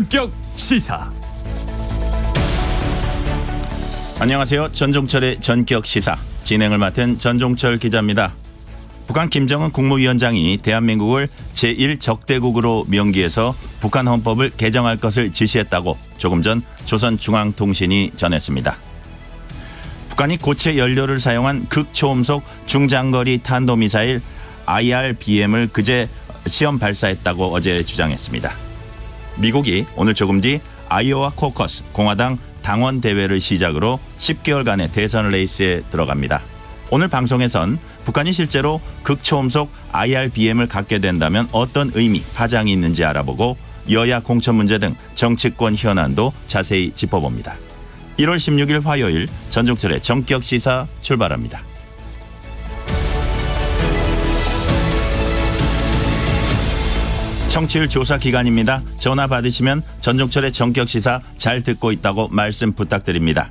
본격 시사. 안녕하세요. 전종철의 전격 시사 진행을 맡은 전종철 기자입니다. 북한 김정은 국무위원장이 대한민국을 제1적대국으로 명기해서 북한 헌법을 개정할 것을 지시했다고 조금 전 조선중앙통신이 전했습니다. 북한이 고체 연료를 사용한 극초음속 중장거리 탄도미사일 IRBM을 그제 시험 발사했다고 어제 주장했습니다. 미국이 오늘 조금 뒤 아이오와 코커스 공화당 당원 대회를 시작으로 10개월간의 대선 레이스에 들어갑니다. 오늘 방송에선 북한이 실제로 극초음속 IRBM을 갖게 된다면 어떤 의미, 파장이 있는지 알아보고 여야 공천 문제 등 정치권 현안도 자세히 짚어봅니다. 1월 16일 화요일 전종철의 전격 시사 출발합니다. 청취율 조사 기간입니다. 전화 받으시면 전종철의 전격시사 잘 듣고 있다고 말씀 부탁드립니다.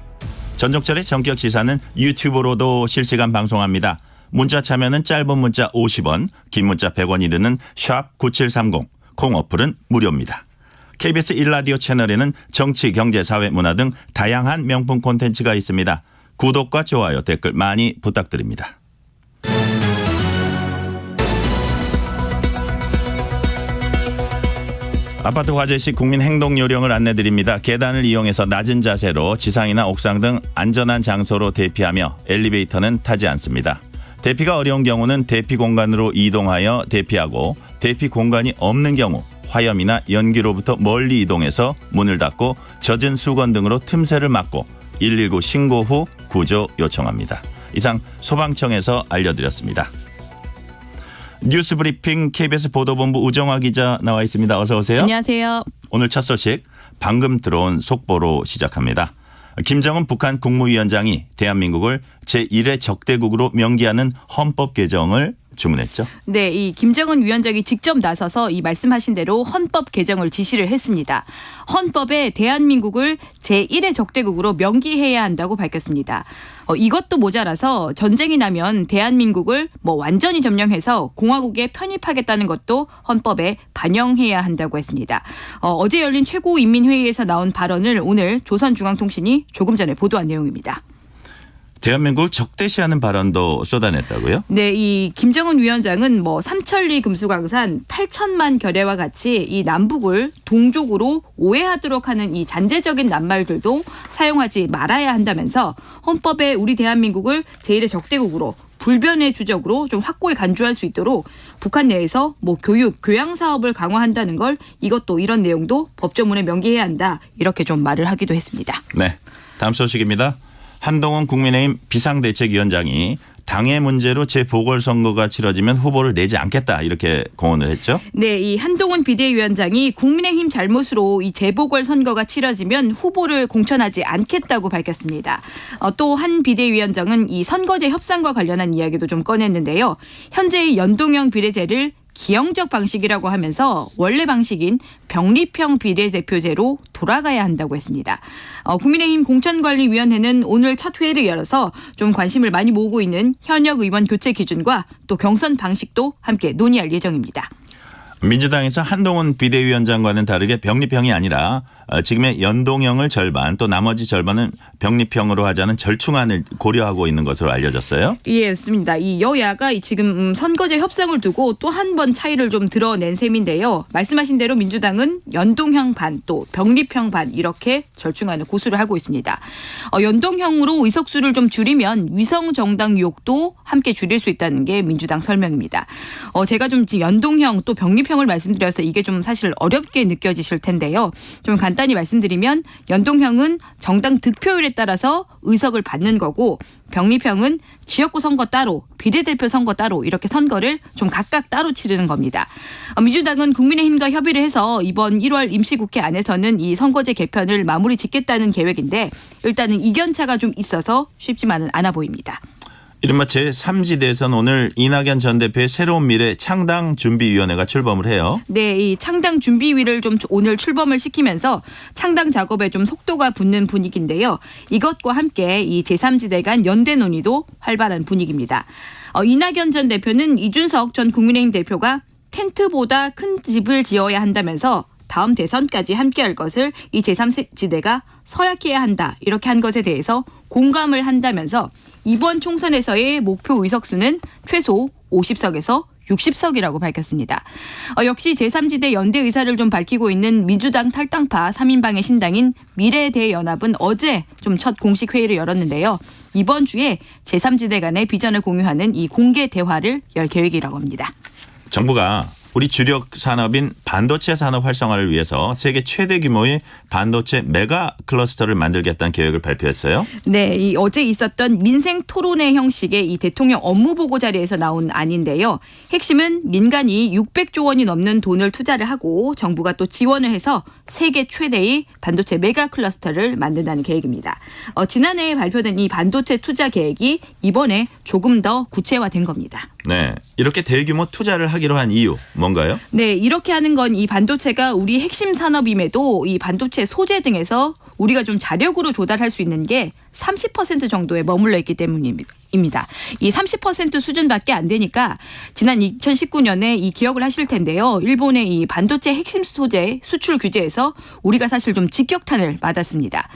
전종철의 전격시사는 유튜브로도 실시간 방송합니다. 문자 참여는 짧은 문자 50원, 긴 문자 100원이 드는 샵 9730, 콩 어플은 무료입니다. KBS 1라디오 채널에는 정치, 경제, 사회, 문화 등 다양한 명품 콘텐츠가 있습니다. 구독과 좋아요, 댓글 많이 부탁드립니다. 아파트 화재 시 국민 행동 요령을 안내드립니다. 계단을 이용해서 낮은 자세로 지상이나 옥상 등 안전한 장소로 대피하며 엘리베이터는 타지 않습니다. 대피가 어려운 경우는 대피 공간으로 이동하여 대피하고 대피 공간이 없는 경우 화염이나 연기로부터 멀리 이동해서 문을 닫고 젖은 수건 등으로 틈새를 막고 119 신고 후 구조 요청합니다. 이상 소방청에서 알려드렸습니다. 뉴스브리핑 KBS 보도본부 우정화 기자 나와 있습니다. 어서 오세요. 안녕하세요. 오늘 첫 소식 방금 들어온 속보로 시작합니다. 김정은 북한 국무위원장이 대한민국을 제1의 적대국으로 명기하는 헌법 개정을 주문했죠. 네, 이 김정은 위원장이 직접 나서서 이 말씀하신 대로 헌법 개정을 지시를 했습니다. 헌법에 대한민국을 제1의 적대국으로 명기해야 한다고 밝혔습니다. 이것도 모자라서 전쟁이 나면 대한민국을 완전히 점령해서 공화국에 편입하겠다는 것도 헌법에 반영해야 한다고 했습니다. 어제 열린 최고인민회의에서 나온 발언을 오늘 조선중앙통신이 조금 전에 보도한 내용입니다. 대한민국을 적대시하는 발언도 쏟아냈다고요? 네, 이 김정은 위원장은 삼천리 금수강산 8천만 결의와 같이 이 남북을 동족으로 오해하도록 하는 이 잔재적인 낱말들도 사용하지 말아야 한다면서 헌법에 우리 대한민국을 제1의 적대국으로 불변의 주적으로 좀 확고히 간주할 수 있도록 북한 내에서 교육, 교양 사업을 강화한다는 걸 이것도 이런 내용도 법조문에 명기해야 한다. 이렇게 좀 말을 하기도 했습니다. 네, 다음 소식입니다. 한동훈 국민의힘 비상대책위원장이 당의 문제로 재보궐선거가 치러지면 후보를 내지 않겠다 이렇게 공언을 했죠. 네, 이 한동훈 비대위원장이 국민의힘 잘못으로 이 재보궐선거가 치러지면 후보를 공천하지 않겠다고 밝혔습니다. 또 한 비대위원장은 이 선거제 협상과 관련한 이야기도 좀 꺼냈는데요. 현재의 연동형 비례제를 기형적 방식이라고 하면서 원래 방식인 병립형 비례대표제로 돌아가야 한다고 했습니다. 국민의힘 공천관리위원회는 오늘 첫 회의를 열어서 좀 관심을 많이 모으고 있는 현역 의원 교체 기준과 또 경선 방식도 함께 논의할 예정입니다. 민주당에서 한동훈 비대위원장과는 다르게 병립형이 아니라 지금의 연동형을 절반 또 나머지 절반은 병립형으로 하자는 절충안을 고려하고 있는 것으로 알려졌어요. 예, 맞습니다. 이 여야가 지금 선거제 협상을 두고 또 한 번 차이를 좀 드러낸 셈인데요. 말씀하신 대로 민주당은 연동형 반 또 병립형 반 이렇게 절충안을 고수를 하고 있습니다. 연동형으로 의석수를 좀 줄이면 위성 정당 유혹도 함께 줄일 수 있다는 게 민주당 설명입니다. 제가 좀 연동형 또 병립형을 말씀드려서 이게 좀 사실 어렵게 느껴지실 텐데요. 좀 간단히 말씀드리면 연동형은 정당 득표율에 따라서 의석을 받는 거고 병립형은 지역구 선거 따로 비례대표 선거 따로 이렇게 선거를 좀 각각 따로 치르는 겁니다. 민주당은 국민의힘과 협의를 해서 이번 1월 임시국회 안에서는 이 선거제 개편을 마무리 짓겠다는 계획인데 일단은 이견차가 좀 있어서 쉽지만은 않아 보입니다. 이른바 제3지 대선 오늘 이낙연 전 대표의 새로운 미래 창당준비위원회가 출범을 해요. 네, 이 창당준비위를 좀 오늘 출범을 시키면서 창당 작업에 좀 속도가 붙는 분위기인데요. 이것과 함께 이 제3지대 간 연대 논의도 활발한 분위기입니다. 이낙연 전 대표는 이준석 전 국민의힘 대표가 텐트보다 큰 집을 지어야 한다면서 다음 대선까지 함께할 것을 이 제3지대가 서약해야 한다. 이렇게 한 것에 대해서 공감을 한다면서 이번 총선에서의 목표 의석수는 최소 50석에서 60석이라고 밝혔습니다. 역시 제3지대 연대 의사를 좀 밝히고 있는 민주당 탈당파 3인방의 신당인 미래대연합은 어제 좀 첫 공식 회의를 열었는데요. 이번 주에 제3지대 간의 비전을 공유하는 이 공개 대화를 열 계획이라고 합니다. 정부가 우리 주력 산업인 반도체 산업 활성화를 위해서 세계 최대 규모의 반도체 메가 클러스터를 만들겠다는 계획을 발표했어요. 네, 이 어제 있었던 민생 토론회 형식의 이 대통령 업무 보고 자리에서 나온 안인데요. 핵심은 민간이 600조 원이 넘는 돈을 투자를 하고 정부가 또 지원을 해서 세계 최대의 반도체 메가 클러스터를 만든다는 계획입니다. 지난해에 발표된 이 반도체 투자 계획이 이번에 조금 더 구체화된 겁니다. 네, 이렇게 대규모 투자를 하기로 한 이유 뭔가요? 네, 이렇게 하는 건 이 반도체가 우리 핵심 산업임에도 이 반도체 소재 등에서 우리가 좀 자력으로 조달할 수 있는 게 30% 정도에 머물러 있기 때문입니다. 이 30% 수준밖에 안 되니까 지난 2019년에 이 기억을 하실 텐데요. 일본의 이 반도체 핵심 소재 수출 규제에서 우리가 사실 좀 직격탄을 맞았습니다.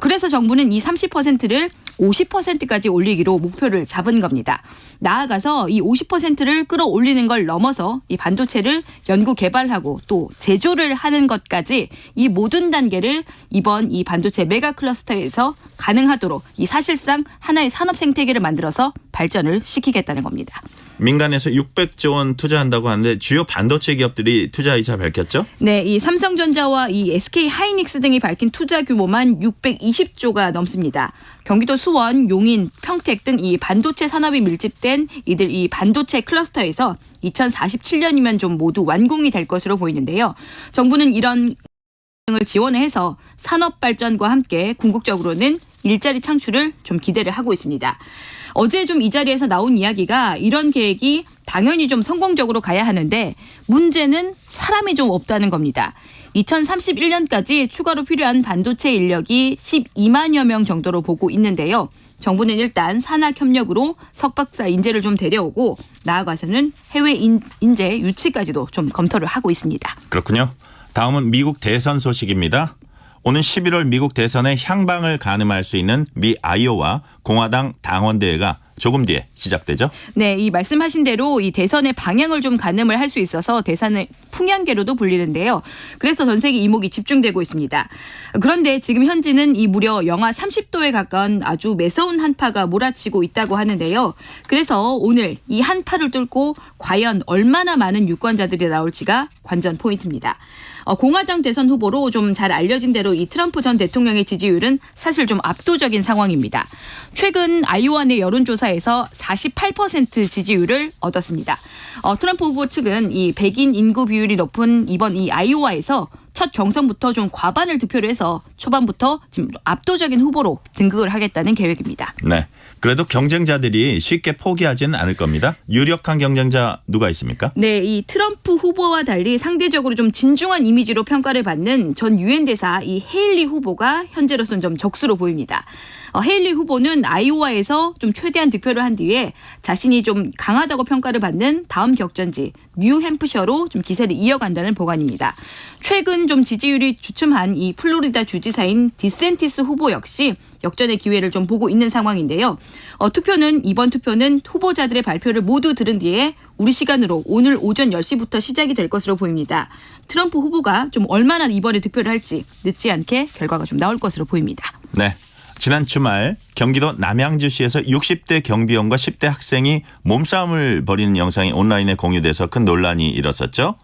그래서 정부는 이 30%를 50%까지 올리기로 목표를 잡은 겁니다. 나아가서 이 50%를 끌어올리는 걸 넘어서 이 반도체를 연구 개발하고 또 제조를 하는 것까지 이 모든 단계를 이번 이 반도체 메가 클러스터에서 가능하도록 이 사실상 하나의 산업 생태계를 만들어서 발전을 시키겠다는 겁니다. 민간에서 600조 원 투자한다고 하는데 주요 반도체 기업들이 투자 의사 밝혔죠? 네, 이 삼성전자와 이 SK 하이닉스 등이 밝힌 투자 규모만 620조가 넘습니다. 경기도 수원, 용인, 평택 등 이 반도체 산업이 밀집된 이들 이 반도체 클러스터에서 2047년이면 좀 모두 완공이 될 것으로 보이는데요. 정부는 이런 등을 지원해서 산업 발전과 함께 궁극적으로는 일자리 창출을 좀 기대를 하고 있습니다. 어제 좀 이 자리에서 나온 이야기가 이런 계획이 당연히 좀 성공적으로 가야 하는데 문제는 사람이 좀 없다는 겁니다. 2031년까지 추가로 필요한 반도체 인력이 12만여 명 정도로 보고 있는데요. 정부는 일단 산학협력으로 석박사 인재를 좀 데려오고 나아가서는 해외 인재 유치까지도 좀 검토를 하고 있습니다. 그렇군요. 다음은 미국 대선 소식입니다. 오는 11월 미국 대선의 향방을 가늠할 수 있는 미 아이오와 공화당 당원대회가 조금 뒤에 시작되죠? 네, 이 말씀하신 대로 이 대선의 방향을 좀 가늠을 할 수 있어서 대선의 풍향계로도 불리는데요. 그래서 전 세계 이목이 집중되고 있습니다. 그런데 지금 현지는 이 무려 영하 30도에 가까운 아주 매서운 한파가 몰아치고 있다고 하는데요. 그래서 오늘 이 한파를 뚫고 과연 얼마나 많은 유권자들이 나올지가 관전 포인트입니다. 공화당 대선 후보로 좀 잘 알려진 대로 이 트럼프 전 대통령의 지지율은 사실 좀 압도적인 상황입니다. 최근 아이오와 내 여론조사에서 48% 지지율을 얻었습니다. 트럼프 후보 측은 이 백인 인구 비율이 높은 이번 이 아이오와에서 첫 경선부터 좀 과반을 득표를 해서 초반부터 지금 압도적인 후보로 등극을 하겠다는 계획입니다. 네. 그래도 경쟁자들이 쉽게 포기하지는 않을 겁니다. 유력한 경쟁자 누가 있습니까? 네, 이 트럼프 후보와 달리 상대적으로 좀 진중한 이미지로 평가를 받는 전 유엔 대사 이 헤일리 후보가 현재로서는 좀 적수로 보입니다. 헤일리 후보는 아이오와에서 좀 최대한 득표를 한 뒤에 자신이 좀 강하다고 평가를 받는 다음 격전지 뉴햄프셔로 좀 기세를 이어간다는 보관입니다. 최근 좀 지지율이 주춤한 이 플로리다 주지사인 디센티스 후보 역시 역전의 기회를 좀 보고 있는 상황인데요. 이번 투표는 후보자들의 발표를 모두 들은 뒤에 우리 시간으로 오늘 오전 10시부터 시작이 될 것으로 보입니다. 트럼프 후보가 좀 얼마나 이번에 득표를 할지 늦지 않게 결과가 좀 나올 것으로 보입니다. 네. 지난 주말 경기도 남양주시에서 60대 경비원과 10대 학생이 몸싸움을 벌이는 영상이 온라인에 공유돼서 큰 논란이 일었었죠.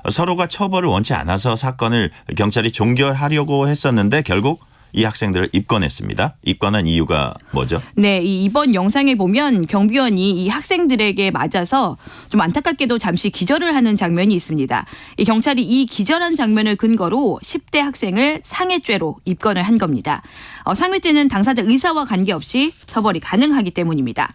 서로가 처벌을 원치 않아서 사건을 경찰이 종결하려고 했었는데 결국 이 학생들을 입건했습니다. 입건한 이유가 뭐죠? 네, 이번 영상에 보면 경비원이 이 학생들에게 맞아서 좀 안타깝게도 잠시 기절을 하는 장면이 있습니다. 이 경찰이 이 기절한 장면을 근거로 10대 학생을 상해죄로 입건을 한 겁니다. 상해죄는 당사자 의사와 관계없이 처벌이 가능하기 때문입니다.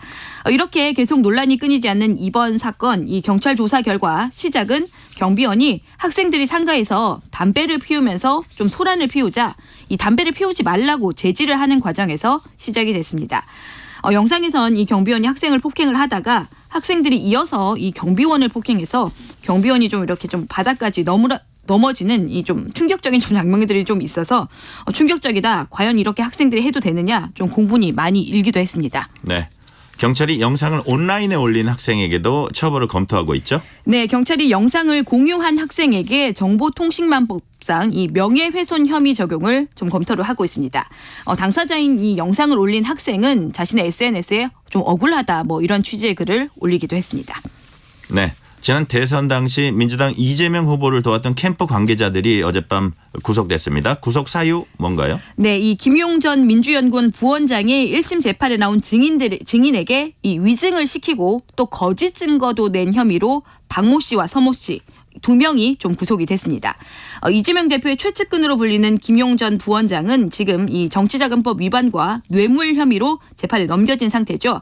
이렇게 계속 논란이 끊이지 않는 이번 사건, 이 경찰 조사 결과 시작은 경비원이 학생들이 상가에서 담배를 피우면서 좀 소란을 피우자 이 담배를 피우지 말라고 제지를 하는 과정에서 시작이 됐습니다. 영상에선 이 경비원이 학생을 폭행을 하다가 학생들이 이어서 이 경비원을 폭행해서 경비원이 좀 이렇게 좀 바닥까지 넘어지는 이 좀 충격적인 좀 장면들이 좀 있어서 충격적이다. 과연 이렇게 학생들이 해도 되느냐 좀 공분이 많이 일기도 했습니다. 네. 경찰이 영상을 온라인에 올린 학생에게도 처벌을 검토하고 있죠? 네, 경찰이 영상을 공유한 학생에게 정보통신망법상 이 명예훼손 혐의 적용을 좀 검토를 하고 있습니다. 당사자인 이 영상을 올린 학생은 자신의 SNS에 좀 억울하다 뭐 이런 취지의 글을 올리기도 했습니다. 네. 지난 대선 당시 민주당 이재명 후보를 도왔던 캠프 관계자들이 어젯밤 구속됐습니다. 구속 사유 뭔가요? 네, 이 김용 전 민주연구원 부원장이 1심 재판에 나온 증인에게 이 위증을 시키고 또 거짓 증거도 낸 혐의로 박모 씨와 서모 씨 두 명이 좀 구속이 됐습니다. 이재명 대표의 최측근으로 불리는 김용 전 부원장은 지금 이 정치자금법 위반과 뇌물 혐의로 재판에 넘겨진 상태죠.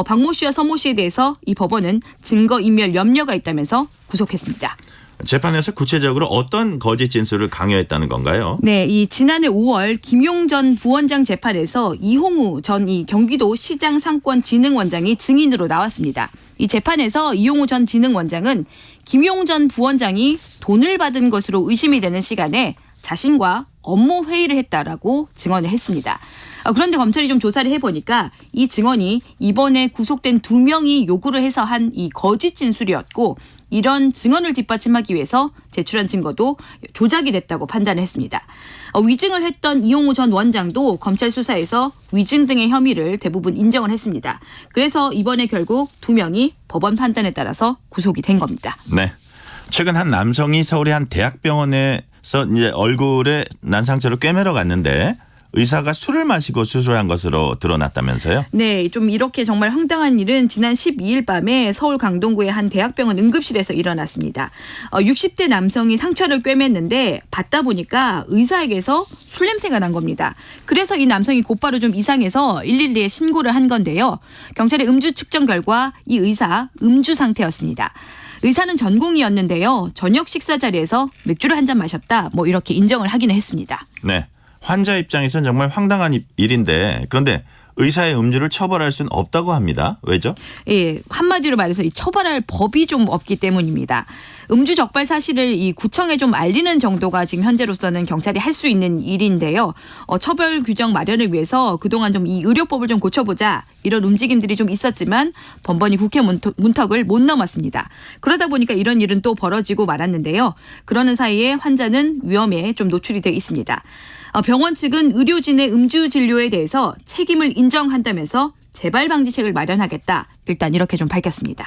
박모 씨와 서모 씨에 대해서 이 법원은 증거인멸 염려가 있다면서 구속했습니다. 재판에서 구체적으로 어떤 거짓 진술을 강요했다는 건가요? 네, 이 지난해 5월 김용 전 부원장 재판에서 이홍우 전 이 경기도 시장 상권진흥원장이 증인으로 나왔습니다. 이 재판에서 이홍우 전 진흥원장은 김용 전 부원장이 돈을 받은 것으로 의심이 되는 시간에 자신과 업무 회의를 했다라고 증언을 했습니다. 그런데 검찰이 좀 조사를 해보니까 이 증언이 이번에 구속된 두 명이 요구를 해서 한 이 거짓 진술이었고 이런 증언을 뒷받침하기 위해서 제출한 증거도 조작이 됐다고 판단을 했습니다. 위증을 했던 이용우 전 원장도 검찰 수사에서 위증 등의 혐의를 대부분 인정을 했습니다. 그래서 이번에 결국 두 명이 법원 판단에 따라서 구속이 된 겁니다. 네. 최근 한 남성이 서울의 한 대학병원에서 이제 얼굴에 난 상처를 꿰매러 갔는데 의사가 술을 마시고 수술한 것으로 드러났다면서요? 네, 좀 이렇게 정말 황당한 일은 지난 12일 밤에 서울 강동구의 한 대학병원 응급실에서 일어났습니다. 60대 남성이 상처를 꿰맸는데 받다 보니까 의사에게서 술 냄새가 난 겁니다. 그래서 이 남성이 곧바로 좀 이상해서 112에 신고를 한 건데요. 경찰의 음주 측정 결과 이 의사 음주 상태였습니다. 의사는 전공의였는데요. 저녁 식사 자리에서 맥주를 한 잔 마셨다. 뭐 이렇게 인정을 하기는 했습니다. 네. 환자 입장에서는 정말 황당한 일인데 그런데 의사의 음주를 처벌할 수는 없다고 합니다. 왜죠? 예, 한마디로 말해서 이 처벌할 법이 좀 없기 때문입니다. 음주 적발 사실을 이 구청에 좀 알리는 정도가 지금 현재로서는 경찰이 할 수 있는 일인데요. 처벌 규정 마련을 위해서 그동안 좀 이 의료법을 좀 고쳐보자 이런 움직임들이 좀 있었지만 번번이 국회 문턱을 못 넘었습니다. 그러다 보니까 이런 일은 또 벌어지고 말았는데요. 그러는 사이에 환자는 위험에 좀 노출이 돼 있습니다. 병원 측은 의료진의 음주 진료에 대해서 책임을 인정한다면서 재발 방지책을 마련하겠다. 일단 이렇게 좀 밝혔습니다.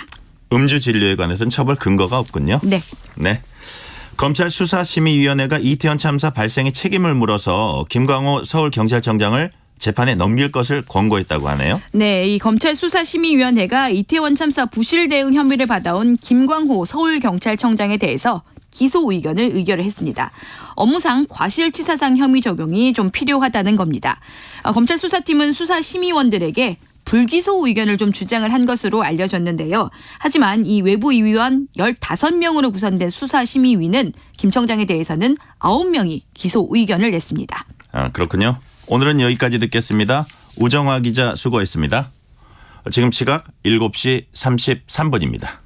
음주 진료에 관해서는 처벌 근거가 없군요. 네. 네. 검찰 수사심의위원회가 이태원 참사 발생의 책임을 물어서 김광호 서울경찰청장을 재판에 넘길 것을 권고했다고 하네요. 네, 이 검찰 수사심의위원회가 이태원 참사 부실 대응 혐의를 받아온 김광호 서울경찰청장에 대해서 기소 의견을 의결을 했습니다. 업무상 과실치사상 혐의 적용이 좀 필요하다는 겁니다. 검찰 수사팀은 수사심의원들에게 불기소 의견을 좀 주장을 한 것으로 알려졌는데요. 하지만 이 외부위원 15명으로 구성된 수사심의위는 김 청장에 대해서는 9명이 기소 의견을 냈습니다. 그렇군요. 오늘은 여기까지 듣겠습니다. 우정화 기자 수고했습니다. 지금 시각 7시 33분입니다.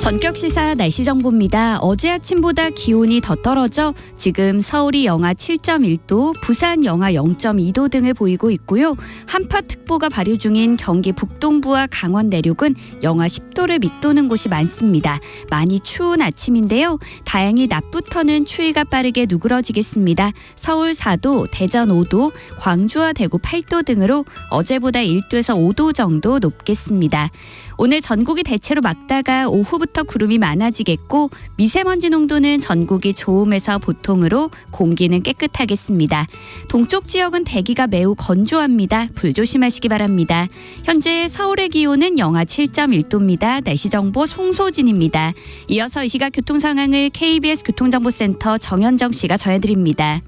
전격시사 날씨 정보입니다. 어제 아침보다 기온이 더 떨어져 지금 서울이 영하 7.1도, 부산 영하 0.2도 등을 보이고 있고요. 한파특보가 발효 중인 경기 북동부와 강원 내륙은 영하 10도를 밑도는 곳이 많습니다. 많이 추운 아침인데요. 다행히 낮부터는 추위가 빠르게 누그러지겠습니다. 서울 4도, 대전 5도, 광주와 대구 8도 등으로 어제보다 1도에서 5도 정도 높겠습니다. 오늘 전국이 대체로 맑다가 오후부터 구름이 많아지겠고 미세먼지 농도는 전국이 좋음에서 보통으로 공기는 깨끗하겠습니다. 동쪽 지역은 대기가 매우 건조합니다. 불 조심하시기 바랍니다. 현재 서울의 기온은 영하 7.1도입니다. 날씨 정보 송소진입니다. 이어서 이 시각 교통 상황을 KBS 교통정보센터 정현정 씨가 전해드립니다.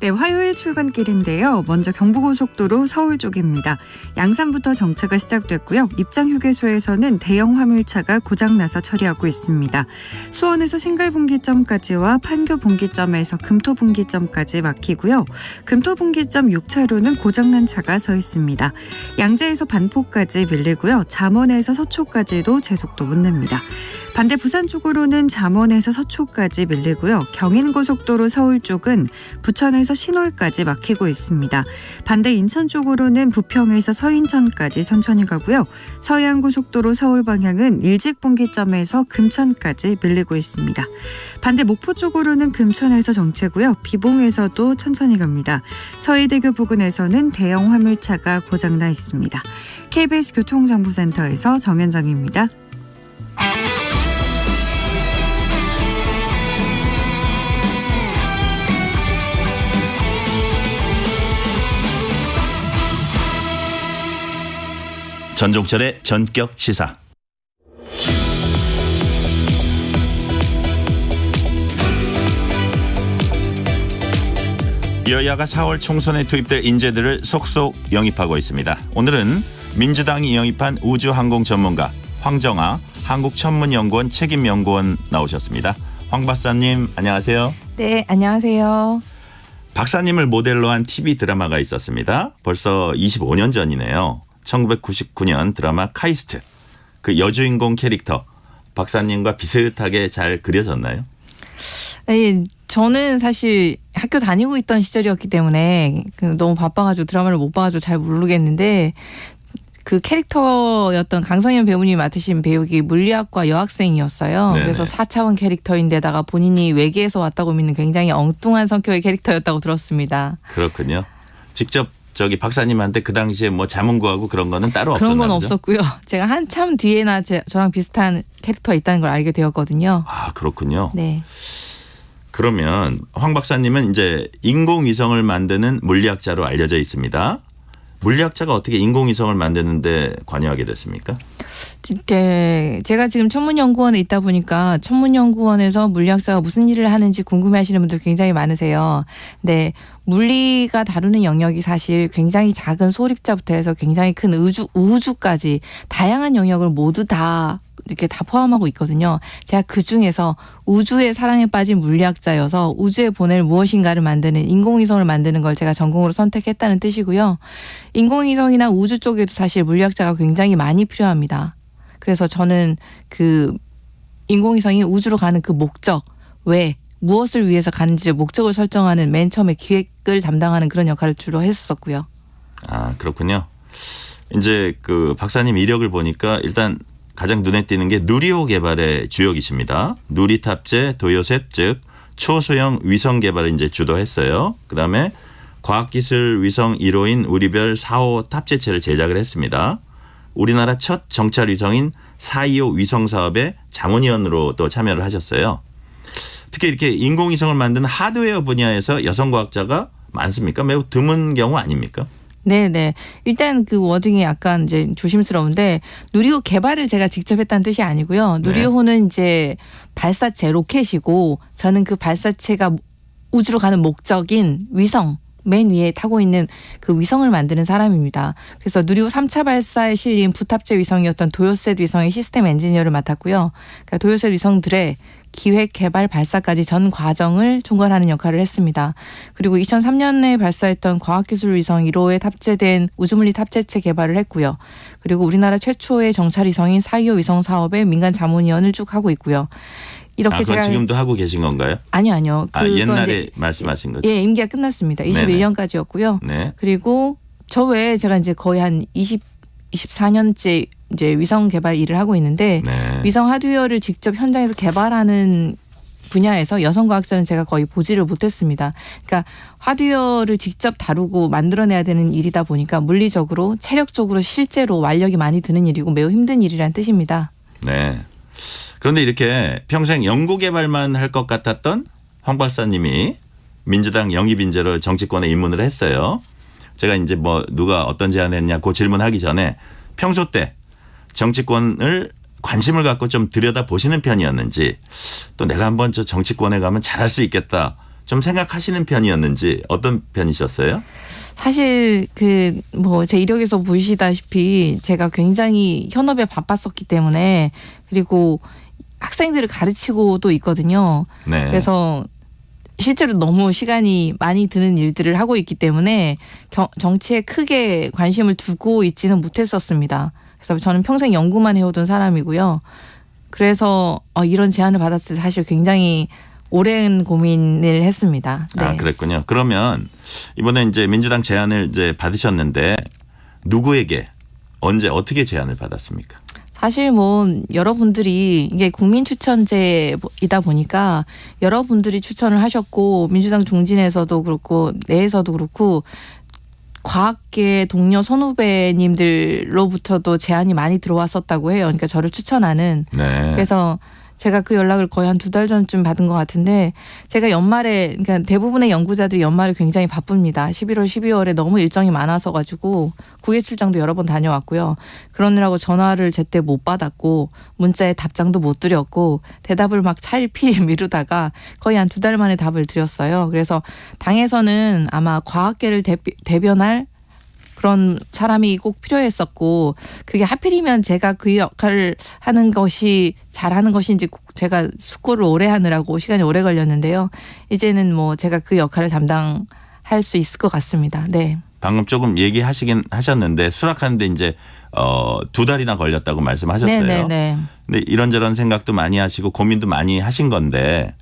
네, 화요일 출근길인데요. 먼저 경부고속도로 서울 쪽입니다. 양산부터 정체가 시작됐고요. 입장 휴게소에서는 대형 화물차가 고장나서 처리하고 있습니다. 수원에서 신갈분기점까지와 판교분기점에서 금토분기점까지 막히고요. 금토분기점 6차로는 고장난 차가 서 있습니다. 양재에서 반포까지 밀리고요. 잠원에서 서초까지도 제속도 못 냅니다. 반대 부산 쪽으로는 잠원에서 서초까지 밀리고요. 경인고속도로 서울 쪽은 부천에서 신월까지 막히고 있습니다. 반대 인천 쪽으로는 부평에서 서인천까지 천천히 가고요. 서해안고속도로 서울 방향은 일직분기점에서 금천까지 밀리고 있습니다. 반대 목포 쪽으로는 금천에서 정체고요. 비봉에서도 천천히 갑니다. 서해대교 부근에서는 대형 화물차가 고장나 있습니다. KBS 교통정보센터에서 정현정입니다. 전종철의 전격 시사. 여야가 4월 총선에 투입될 인재들을 속속 영입하고 있습니다. 오늘은 민주당이 영입한 우주항공 전문가 황정아 한국천문연구원 책임연구원 나오셨습니다. 황 박사님 안녕하세요. 네, 안녕하세요. 박사님을 모델로 한 TV 드라마가 있었습니다. 벌써 25년 전이네요. 1999년 드라마 카이스트. 그 여주인공 캐릭터 박사님과 비슷하게 잘 그려졌나요? 네, 저는 사실 학교 다니고 있던 시절이었기 때문에 너무 바빠가지고 드라마를 못 봐가지고 잘 모르겠는데 그 캐릭터였던 강성현 배우님이 맡으신 배역이 물리학과 여학생이었어요. 네네. 그래서 4차원 캐릭터인데다가 본인이 외계에서 왔다고 믿는 굉장히 엉뚱한 성격의 캐릭터였다고 들었습니다. 그렇군요. 직접 저기 박사님한테 그 당시에 뭐 자문 구하고 그런 거는 따로 없었나요? 그런 건 없었고요. 제가 한참 뒤에나 저랑 비슷한 캐릭터가 있다는 걸 알게 되었거든요. 아 그렇군요. 네. 그러면 황 박사님은 이제 인공위성을 만드는 물리학자로 알려져 있습니다. 물리학자가 어떻게 인공위성을 만드는데 관여하게 됐습니까? 네, 제가 지금 천문연구원에 있다 보니까 천문연구원에서 물리학자가 무슨 일을 하는지 궁금해하시는 분들 굉장히 많으세요. 네, 물리가 다루는 영역이 사실 굉장히 작은 소립자부터 해서 굉장히 큰 우주까지 다양한 영역을 모두 다 이렇게 다 포함하고 있거든요. 제가 그 중에서 우주의 사랑에 빠진 물리학자여서 우주에 보낼 무엇인가를 만드는 인공위성을 만드는 걸 제가 전공으로 선택했다는 뜻이고요. 인공위성이나 우주 쪽에도 사실 물리학자가 굉장히 많이 필요합니다. 그래서 저는 그 인공위성이 우주로 가는 그 목적, 왜, 무엇을 위해서 가는지를 목적을 설정하는 맨 처음에 기획을 담당하는 그런 역할을 주로 했었고요. 아 그렇군요. 이제 그 박사님 이력을 보니까 일단 가장 눈에 띄는 게 누리호 개발의 주역이십니다. 누리 탑재 도요셋 즉 초소형 위성 개발을 이제 주도했어요. 그다음에 과학기술 위성 1호인 우리별 4호 탑재체를 제작을 했습니다. 우리나라 첫 정찰 위성인 425 위성 사업에 자문위원으로 또 참여를 하셨어요. 특히 이렇게 인공위성을 만드는 하드웨어 분야에서 여성 과학자가 많습니까? 매우 드문 경우 아닙니까? 네네. 일단 그 워딩이 약간 이제 조심스러운데 누리호 개발을 제가 직접 했다는 뜻이 아니고요. 누리호는 이제 발사체 로켓이고 저는 그 발사체가 우주로 가는 목적인 위성 맨 위에 타고 있는 그 위성을 만드는 사람입니다. 그래서 누리호 3차 발사에 실린 부탑재 위성이었던 도요셋 위성의 시스템 엔지니어를 맡았고요. 그러니까 도요셋 위성들의 기획, 개발, 발사까지 전 과정을 총괄하는 역할을 했습니다. 그리고 2003년에 발사했던 과학기술 위성 1호에 탑재된 우주물리 탑재체 개발을 했고요. 그리고 우리나라 최초의 정찰 위성인 425 위성 사업의 민간 자문위원을 쭉 하고 있고요. 이렇게 그건 제가 지금도 하고 계신 건가요? 아니요. 옛날에 말씀하신 거죠? 예, 임기가 끝났습니다. 21년까지였고요. 네. 그리고 저 외에 제가 이제 거의 한 24년째 이제 위성 개발 일을 하고 있는데 네. 위성 하드웨어를 직접 현장에서 개발하는 분야에서 여성 과학자는 제가 거의 보지를 못했습니다. 그러니까 하드웨어를 직접 다루고 만들어내야 되는 일이다 보니까 물리적으로 체력적으로 실제로 완력이 많이 드는 일이고 매우 힘든 일이라는 뜻입니다. 네. 그런데 이렇게 평생 연구 개발만 할 것 같았던 황 박사님이 민주당 영입 인재로 정치권에 입문을 했어요. 제가 이제 뭐 누가 어떤 제안을 했냐 그 질문하기 전에 평소 때 정치권을 관심을 갖고 좀 들여다 보시는 편이었는지 또 내가 한번 저 정치권에 가면 잘할 수 있겠다 좀 생각하시는 편이었는지 어떤 편이셨어요? 사실 그 뭐 제 이력에서 보시다시피 제가 굉장히 현업에 바빴었기 때문에 그리고 학생들을 가르치고도 있거든요. 네. 그래서 실제로 너무 시간이 많이 드는 일들을 하고 있기 때문에 정치에 크게 관심을 두고 있지는 못했었습니다. 그래서 저는 평생 연구만 해오던 사람이고요. 그래서 이런 제안을 받았을 때 사실 굉장히 오랜 고민을 했습니다. 네. 아, 그랬군요. 그러면 이번에 이제 민주당 제안을 이제 받으셨는데 누구에게 언제 어떻게 제안을 받았습니까? 사실 뭐 여러분들이 이게 국민 추천제이다 보니까 여러분들이 추천을 하셨고 민주당 중진에서도 그렇고 내에서도 그렇고 과학계 동료 선후배님들로부터도 제안이 많이 들어왔었다고 해요. 그러니까 저를 추천하는. 네. 그래서 제가 그 연락을 거의 한 2달 전쯤 받은 것 같은데 제가 연말에 그러니까 대부분의 연구자들이 연말에 굉장히 바쁩니다. 11월, 12월에 너무 일정이 많아서 가지고 국외 출장도 여러 번 다녀왔고요. 그러느라고 전화를 제때 못 받았고 문자에 답장도 못 드렸고 대답을 막 차일피일 미루다가 거의 한 2달 만에 답을 드렸어요. 그래서 당에서는 아마 과학계를 대변할 그런 사람이 꼭 필요했었고 그게 하필이면 제가 그 역할을 하는 것이 잘하는 것인지 제가 숙고를 오래 하느라고 시간이 오래 걸렸는데요. 이제는 뭐 제가 그 역할을 담당할 수 있을 것 같습니다. 네. 방금 조금 얘기하시긴 하셨는데 수락하는데 이제 2달이나 걸렸다고 말씀하셨어요. 네네네. 근데 이런저런 생각도 많이 하시고 고민도 많이 하신 건데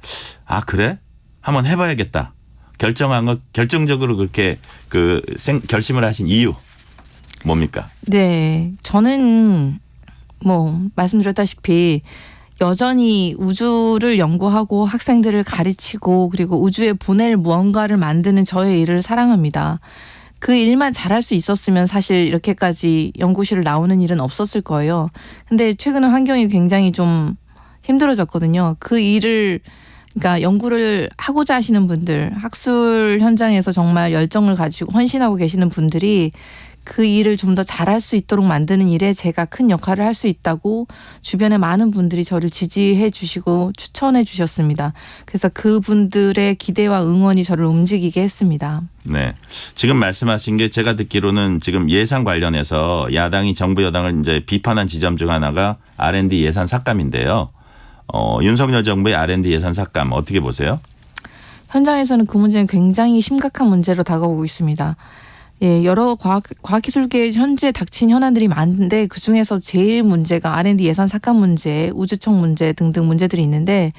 아 그래? 한번 해봐야겠다. 결정적으로 그렇게 결심을 하신 이유 뭡니까? 네, 저는 뭐 말씀드렸다시피 여전히 우주를 연구하고 학생들을 가르치고 그리고 우주에 보낼 무언가를 만드는 저의 일을 사랑합니다. 그 일만 잘할 수 있었으면 사실 이렇게까지 연구실을 나오는 일은 없었을 거예요. 근데 최근에 환경이 굉장히 좀 힘들어졌거든요. 그 일을 그러니까 연구를 하고자 하시는 분들, 학술 현장에서 정말 열정을 가지고 헌신하고 계시는 분들이 그 일을 좀 더 잘할 수 있도록 만드는 일에 제가 큰 역할을 할 수 있다고 주변의 많은 분들이 저를 지지해 주시고 추천해 주셨습니다. 그래서 그분들의 기대와 응원이 저를 움직이게 했습니다. 네. 지금 말씀하신 게 제가 듣기로는 지금 예산 관련해서 야당이 정부 여당을 이제 비판한 지점 중 하나가 R&D 예산 삭감인데요. 윤석열 정부의 R&D 예산 삭감 어떻게 보세요? 현장에서는 그 문제는 굉장히 심각한 문제로 다가오고 있습니다. 예, 여러 과학기술계에 현재 닥친 현안들이 많은데 그중에서 제일 문제가 R&D 예산 삭감 문제, 우주청 문제 등등 문제들이 있는데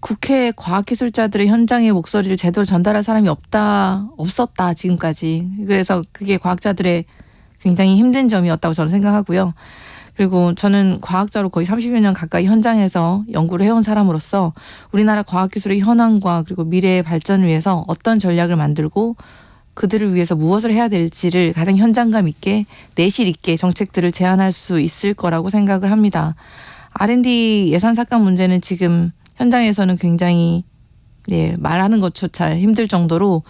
국회 과학기술자들의 현장의 목소리를 제대로 전달할 사람이 없었다 지금까지. 그래서 그게 과학자들의 굉장히 힘든 점이었다고 저는 생각하고요. 그리고 저는 과학자로 거의 30여 년 가까이 현장에서 연구를 해온 사람으로서 우리나라 과학기술의 현황과 그리고 미래의 발전을 위해서 어떤 전략을 만들고 그들을 위해서 무엇을 해야 될지를 가장 현장감 있게 내실 있게 정책들을 제안할 수 있을 거라고 생각을 합니다. R&D 예산 삭감 문제는 지금 현장에서는 굉장히 말하는 것조차 힘들 정도로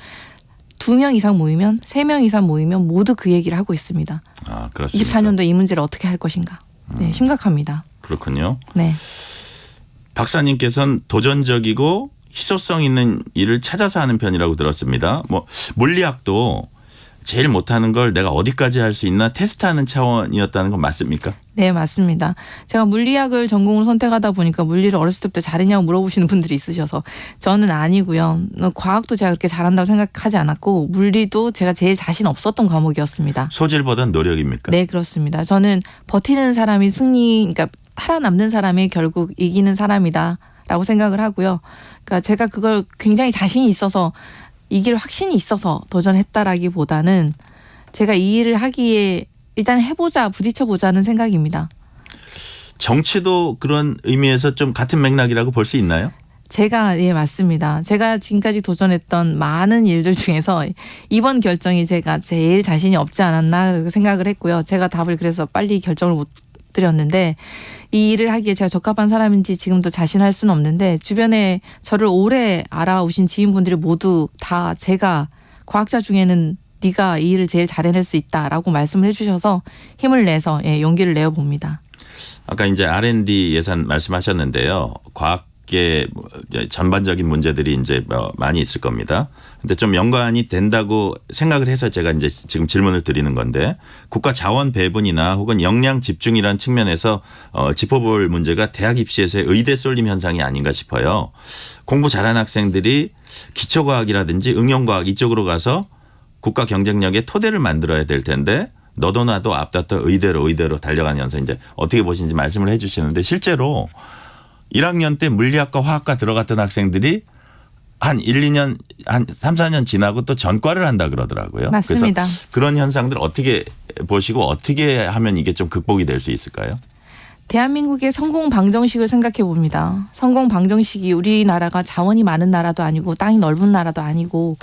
2명 이상 모이면 3명 이상 모이면 모두 그 얘기를 하고 있습니다. 아, 그렇습니다. 24년도 이 문제를 어떻게 할 것인가. 네, 심각합니다. 그렇군요. 네. 박사님께서는 도전적이고 희소성 있는 일을 찾아서 하는 편이라고 들었습니다. 뭐 물리학도 제일 못하는 걸 내가 어디까지 할 수 있나 테스트하는 차원이었다는 건 맞습니까? 네, 맞습니다. 제가 물리학을 전공으로 선택하다 보니까 물리를 어렸을 때부터 잘했냐고 물어보시는 분들이 있으셔서 저는 아니고요. 과학도 제가 그렇게 잘한다고 생각하지 않았고 물리도 제가 제일 자신 없었던 과목이었습니다. 소질보단 노력입니까? 네, 그렇습니다. 저는 버티는 사람이 그러니까 살아남는 사람이 결국 이기는 사람이다라고 생각을 하고요. 그러니까 제가 그걸 굉장히 자신이 있어서 이길 확신이 있어서 도전했다라기보다는 제가 이 일을 하기에 일단 해보자, 부딪혀보자는 생각입니다. 정치도 그런 의미에서 좀 같은 맥락이라고 볼 수 있나요? 예, 맞습니다. 제가 지금까지 도전했던 많은 일들 중에서 이번 결정이 제가 제일 자신이 없지 않았나 생각을 했고요. 제가 답을 그래서 빨리 결정을 못 드렸는데 이 일을 하기에 제가 적합한 사람인지 지금도 자신할 수는 없는데 주변에 저를 오래 알아오신 지인분들이 모두 다 제가 과학자 중에는 네가 이 일을 제일 잘해낼 수 있다라고 말씀을 해주셔서 힘을 내서 용기를 내어봅니다. 아까 이제 R&D 예산 말씀하셨는데요. 업계 전반적인 문제들이 이제 많이 있을 겁니다. 근데 좀 연관이 된다고 생각을 해서 제가 이제 지금 질문을 드리는 건데 국가 자원 배분이나 혹은 역량 집중이라는 측면에서 짚어볼 문제가 대학 입시에서의 의대 쏠림 현상이 아닌가 싶어요. 공부 잘하는 학생들이 기초과학이라든지 응용과학 이쪽으로 가서 국가 경쟁력의 토대를 만들어야 될 텐데 너도 나도 앞다퉈 의대로 달려가는 현상 이제 어떻게 보시는지 말씀을 해 주시는데 실제로 1학년 때 물리학과 화학과 들어갔던 학생들이 한 1, 2년 한 3, 4년 지나고 또 전과를 한다 그러더라고요. 맞습니다. 그래서 그런 현상들 어떻게 보시고 어떻게 하면 이게 좀 극복이 될 수 있을까요? 대한민국의 성공 방정식을 생각해 봅니다. 성공 방정식이 우리나라가 자원이 많은 나라도 아니고 땅이 넓은 나라도 아니고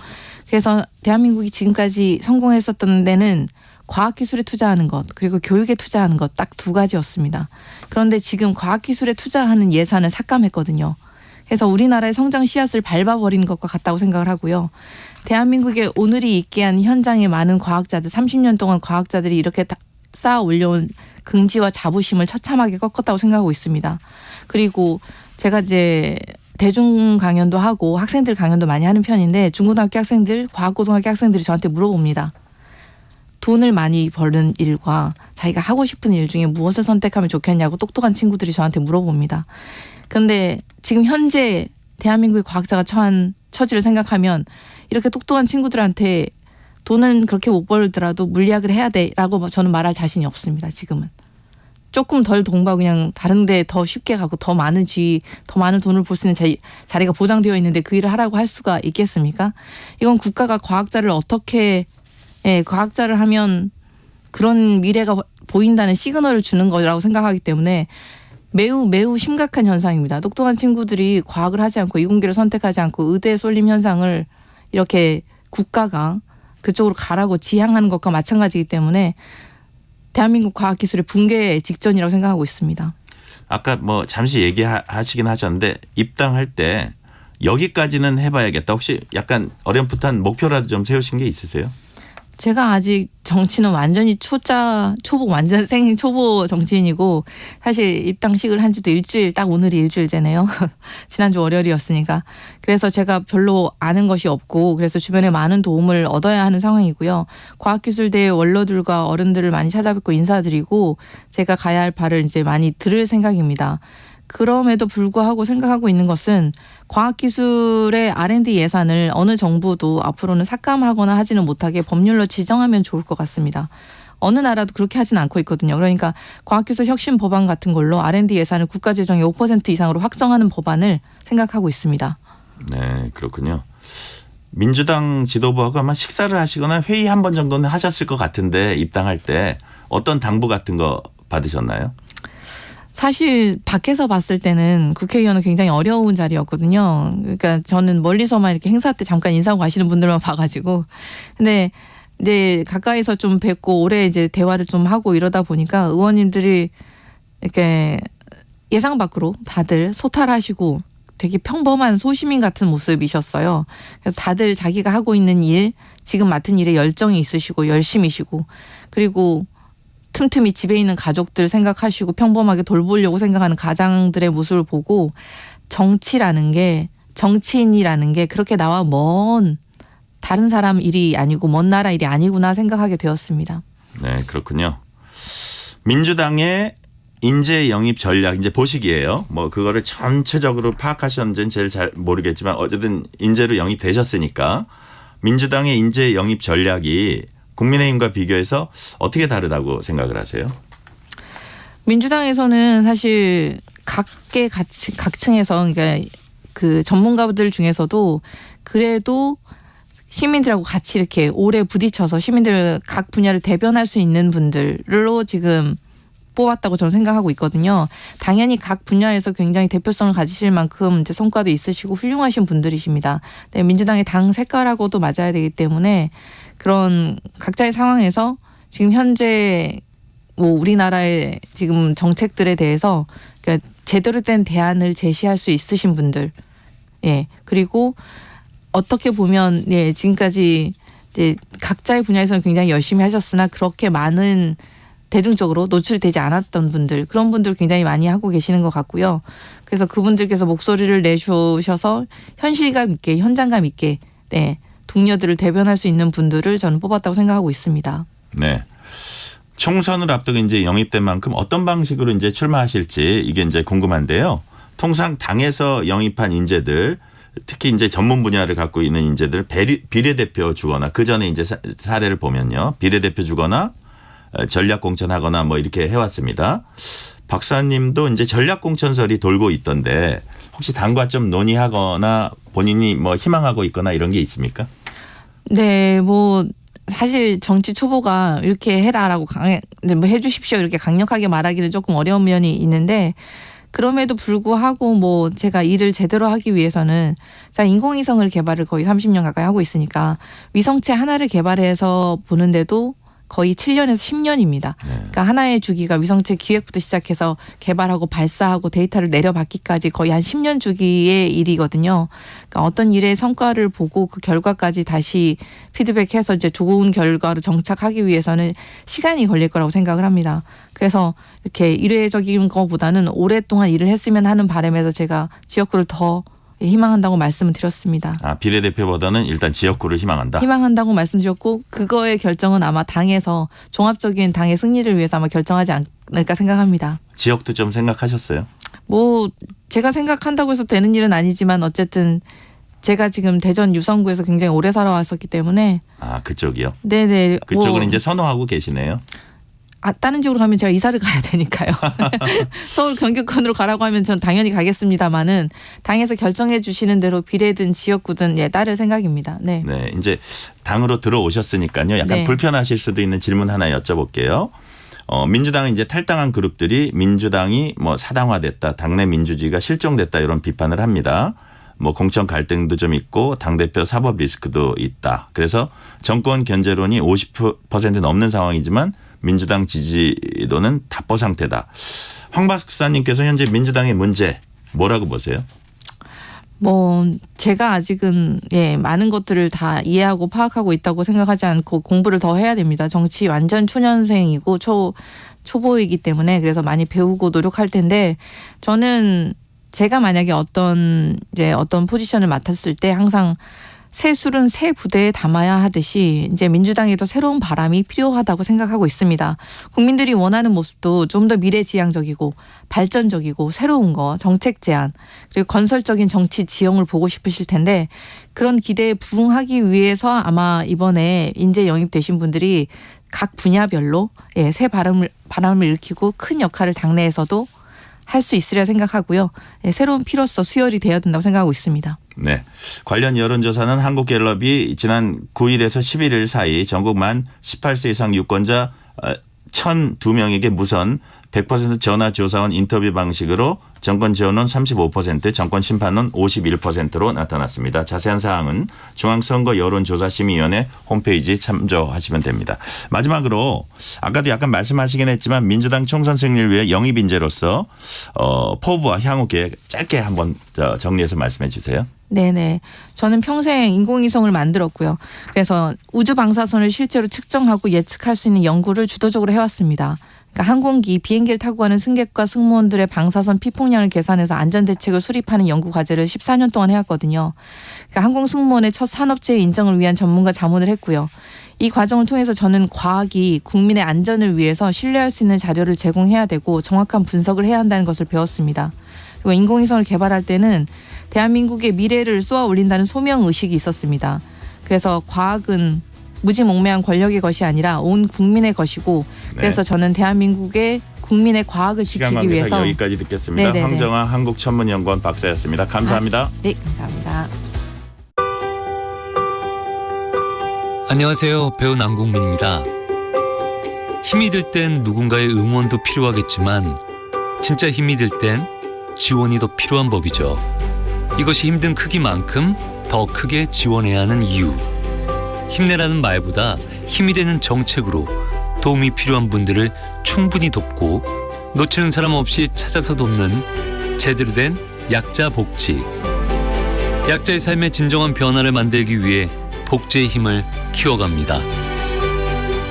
그래서 대한민국이 지금까지 성공했었던 데는 과학기술에 투자하는 것 그리고 교육에 투자하는 것 딱 두 가지였습니다. 그런데 지금 과학기술에 투자하는 예산을 삭감했거든요. 그래서 우리나라의 성장 씨앗을 밟아버린 것과 같다고 생각을 하고요. 대한민국의 오늘이 있게 한 현장에 많은 과학자들 30년 동안 과학자들이 이렇게 쌓아 올려온 긍지와 자부심을 처참하게 꺾었다고 생각하고 있습니다. 그리고 제가 이제 대중 강연도 하고 학생들 강연도 많이 하는 편인데 중고등학교 학생들, 과학고등학교 학생들이 저한테 물어봅니다. 돈을 많이 버는 일과 자기가 하고 싶은 일 중에 무엇을 선택하면 좋겠냐고 똑똑한 친구들이 저한테 물어봅니다. 그런데 지금 현재 대한민국의 과학자가 처한 처지를 생각하면 이렇게 똑똑한 친구들한테 돈은 그렇게 못 벌더라도 물리학을 해야 돼라고 저는 말할 자신이 없습니다. 지금은. 조금 덜 돈 벌고 그냥 다른 데 더 쉽게 가고 더 많은 돈을 벌 수 있는 자리가 보장되어 있는데 그 일을 하라고 할 수가 있겠습니까? 이건 국가가 과학자를 어떻게 과학자를 하면 그런 미래가 보인다는 시그널을 주는 거라고 생각하기 때문에 매우 심각한 현상입니다. 똑똑한 친구들이 과학을 하지 않고 이공계를 선택하지 않고 의대에 쏠림 현상을 이렇게 국가가 그쪽으로 가라고 지향하는 것과 마찬가지이기 때문에 대한민국 과학기술의 붕괴 직전이라고 생각하고 있습니다. 아까 뭐 잠시 얘기하시긴 하셨는데 입당할 때 여기까지는 해봐야겠다. 혹시 약간 목표라도 좀 세우신 게 있으세요? 제가 아직 정치는 완전히 초보 정치인이고 사실 입당식을 한 지도 딱 오늘이 일주일째네요. 지난주 월요일이었으니까. 그래서 제가 별로 아는 것이 없고 그래서 주변에 많은 도움을 얻어야 하는 상황이고요. 과학기술대의 원로들과 어른들을 많이 찾아뵙고 인사드리고 제가 가야 할 바를 이제 많이 들을 생각입니다. 그럼에도 불구하고 생각하고 있는 것은 과학기술의 R&D 예산을 어느 정부도 앞으로는 삭감하거나 하지는 못하게 법률로 지정하면 좋을 것 같습니다. 어느 나라도 그렇게 하진 않고 있거든요. 그러니까 과학기술 혁신 법안 같은 걸로 R&D 예산을 국가재정의 5% 이상으로 확정하는 법안을 생각하고 있습니다. 네, 그렇군요. 민주당 지도부하고 아마 식사를 하시거나 회의 한 번 정도는 하셨을 것 같은데 입당할 때 어떤 당부 같은 거 받으셨나요? 사실 밖에서 봤을 때는 국회의원은 굉장히 어려운 자리였거든요. 그러니까 저는 멀리서만 이렇게 행사 때 잠깐 인사하고 가시는 분들만 봐가지고. 근데 이제 가까이서 좀 뵙고 오래 이제 대화를 좀 하고 이러다 보니까 의원님들이 이렇게 예상 밖으로 다들 소탈하시고 되게 평범한 소시민 같은 모습이셨어요. 그래서 다들 자기가 하고 있는 일, 지금 맡은 일에 열정이 있으시고 열심이시고 그리고 틈틈이 집에 있는 가족들 생각하시고 평범하게 돌보려고 생각하는 가장들의 모습을 보고 정치인이라는 게 그렇게 나와 먼 다른 사람 일이 아니고 먼 나라 일이 아니구나 생각하게 되었습니다. 네, 그렇군요. 민주당의 인재 영입 전략 이제 보시기에요. 뭐 그거를 전체적으로 파악하셨는지는 제일 잘 모르겠지만 어쨌든 인재로 영입되셨으니까 민주당의 인재 영입 전략이 국민의힘과 비교해서 어떻게 다르다고 생각을 하세요? 민주당에서는 사실 각층에서 그러니까 그 전문가들 중에서도 그래도 시민들하고 같이 이렇게 오래 부딪혀서 시민들 각 분야를 대변할 수 있는 분들로 지금 뽑았다고 저는 생각하고 있거든요. 당연히 각 분야에서 굉장히 대표성을 가지실 만큼 이제 성과도 있으시고 훌륭하신 분들이십니다. 네, 민주당의 당 색깔하고도 맞아야 되기 때문에 그런 각자의 상황에서 지금 현재 뭐 우리나라의 지금 정책들에 대해서 그러니까 제대로 된 대안을 제시할 수 있으신 분들, 예 그리고 어떻게 보면 지금까지 이제 각자의 분야에서는 굉장히 열심히 하셨으나 그렇게 많은 대중적으로 노출되지 않았던 분들 그런 분들 굉장히 많이 하고 계시는 것 같고요. 그래서 그분들께서 목소리를 내주셔서 현실감 있게 현장감 있게 네, 동료들을 대변할 수 있는 분들을 저는 뽑았다고 생각하고 있습니다. 네. 총선을 앞두고 이제 영입된 만큼 어떤 방식으로 이제 출마하실지 이게 이제 궁금한데요. 통상 당에서 영입한 인재들 특히 이제 전문 분야를 갖고 있는 인재들 비례대표 주거나 그 전에 이제 사례를 보면요. 비례대표 주거나 전략 공천하거나 뭐 이렇게 해왔습니다. 박사님도 이제 전략 공천설이 돌고 있던데 혹시 당과 좀 논의하거나 본인이 뭐 희망하고 있거나 이런 게 있습니까? 네, 뭐 사실 정치 초보가 이렇게 해라라고 뭐 해주십시오 이렇게 강력하게 말하기는 조금 어려운 면이 있는데 그럼에도 불구하고 뭐 제가 일을 제대로 하기 위해서는 제가 인공위성을 개발을 거의 30년 가까이 하고 있으니까 위성체 하나를 개발해서 보는데도 거의 7년에서 10년입니다. 그러니까 하나의 주기가 위성체 기획부터 시작해서 개발하고 발사하고 데이터를 내려받기까지 거의 한 10년 주기의 일이거든요. 그러니까 어떤 일의 성과를 보고 그 결과까지 다시 피드백해서 이제 좋은 결과로 정착하기 위해서는 시간이 걸릴 거라고 생각을 합니다. 그래서 이렇게 일회적인 것보다는 오랫동안 일을 했으면 하는 바람에서 제가 지역구를 더 희망한다고 말씀을 드렸습니다. 아, 비례대표보다는 일단 지역구를 희망한다. 희망한다고 말씀드렸고 그거의 결정은 아마 당에서 종합적인 당의 승리를 위해서 아마 결정하지 않을까 생각합니다. 지역도 좀 생각하셨어요? 뭐 제가 생각한다고 해서 되는 일은 아니지만 어쨌든 제가 지금 대전 유성구에서 굉장히 오래 살아왔었기 때문에 아, 그쪽이요? 네네. 그쪽을 뭐 이제 선호하고 계시네요. 다른 지역으로 가면 제가 이사를 가야 되니까요. 서울 경기권으로 가라고 하면 전 당연히 가겠습니다만은 당에서 결정해 주시는 대로 비례든 지역구든 예, 따를 생각입니다. 네. 네, 이제 당으로 들어오셨으니까요. 약간 네. 불편하실 수도 있는 질문 하나 여쭤볼게요. 민주당은 이제 탈당한 그룹들이 민주당이 뭐 사당화됐다, 당내 민주주의가 실종됐다 이런 비판을 합니다. 뭐 공천 갈등도 좀 있고 당대표 사법 리스크도 있다. 그래서 정권 견제론이 50% 넘는 상황이지만 민주당 지지도는 답보 상태다. 황 박사님께서 현재 민주당의 문제 뭐라고 보세요? 뭐 제가 아직은 예, 많은 것들을 다 이해하고 파악하고 있다고 생각하지 않고 공부를 더 해야 됩니다. 정치 완전 초년생이고 초보이기 때문에 그래서 많이 배우고 노력할 텐데 저는 제가 만약에 어떤 포지션을 맡았을 때 항상 새 술은 새 부대에 담아야 하듯이 이제 민주당에도 새로운 바람이 필요하다고 생각하고 있습니다. 국민들이 원하는 모습도 좀 더 미래지향적이고 발전적이고 새로운 거, 정책 제안 그리고 건설적인 정치 지형을 보고 싶으실 텐데 그런 기대에 부응하기 위해서 아마 이번에 인재 영입되신 분들이 각 분야별로 예, 새 바람을 일으키고 큰 역할을 당내에서도 할 수 있으리라 생각하고요. 예, 새로운 피로서 수혈이 되어야 된다고 생각하고 있습니다. 네. 관련 여론조사는 한국갤럽이 지난 9일에서 11일 사이 전국 만 18세 이상 유권자 1,002명에게 무선 100% 전화 조사원 인터뷰 방식으로 정권 지원론 35%, 정권 심판론 51%로 나타났습니다. 자세한 사항은 중앙선거 여론조사심의위원회 홈페이지 참조하시면 됩니다. 마지막으로 아까도 약간 말씀하시긴 했지만 민주당 총선 승리를 위해 영입 인재로서 포부와 향후 계획 짧게 한번 정리해서 말씀해 주세요. 네네. 저는 평생 인공위성을 만들었고요. 그래서 우주 방사선을 실제로 측정하고 예측할 수 있는 연구를 주도적으로 해왔습니다. 그러니까 항공기, 비행기를 타고 가는 승객과 승무원들의 방사선 피폭량을 계산해서 안전대책을 수립하는 연구 과제를 14년 동안 해왔거든요. 그러니까 항공 승무원의 첫 산업재해 인정을 위한 전문가 자문을 했고요. 이 과정을 통해서 저는 과학이 국민의 안전을 위해서 신뢰할 수 있는 자료를 제공해야 되고 정확한 분석을 해야 한다는 것을 배웠습니다. 그리고 인공위성을 개발할 때는 대한민국의 미래를 쏘아 올린다는 소명의식이 있었습니다. 그래서 과학은 무지몽매한 권력의 것이 아니라 온 국민의 것이고 그래서 저는 대한민국의 국민의 과학을 지키기 위해서 여기까지 듣겠습니다. 네네네. 황정아 한국천문연구원 박사였습니다. 감사합니다. 네, 감사합니다. 안녕하세요. 배우 남궁민입니다. 힘이 들 땐 누군가의 응원도 필요하겠지만 진짜 힘이 들 땐 지원이 더 필요한 법이죠. 이것이 힘든 크기만큼 더 크게 지원해야 하는 이유. 힘내라는 말보다 힘이 되는 정책으로 도움이 필요한 분들을 충분히 돕고 놓치는 사람 없이 찾아서 돕는 제대로 된 약자 복지. 약자의 삶의 진정한 변화를 만들기 위해 복지의 힘을 키워갑니다.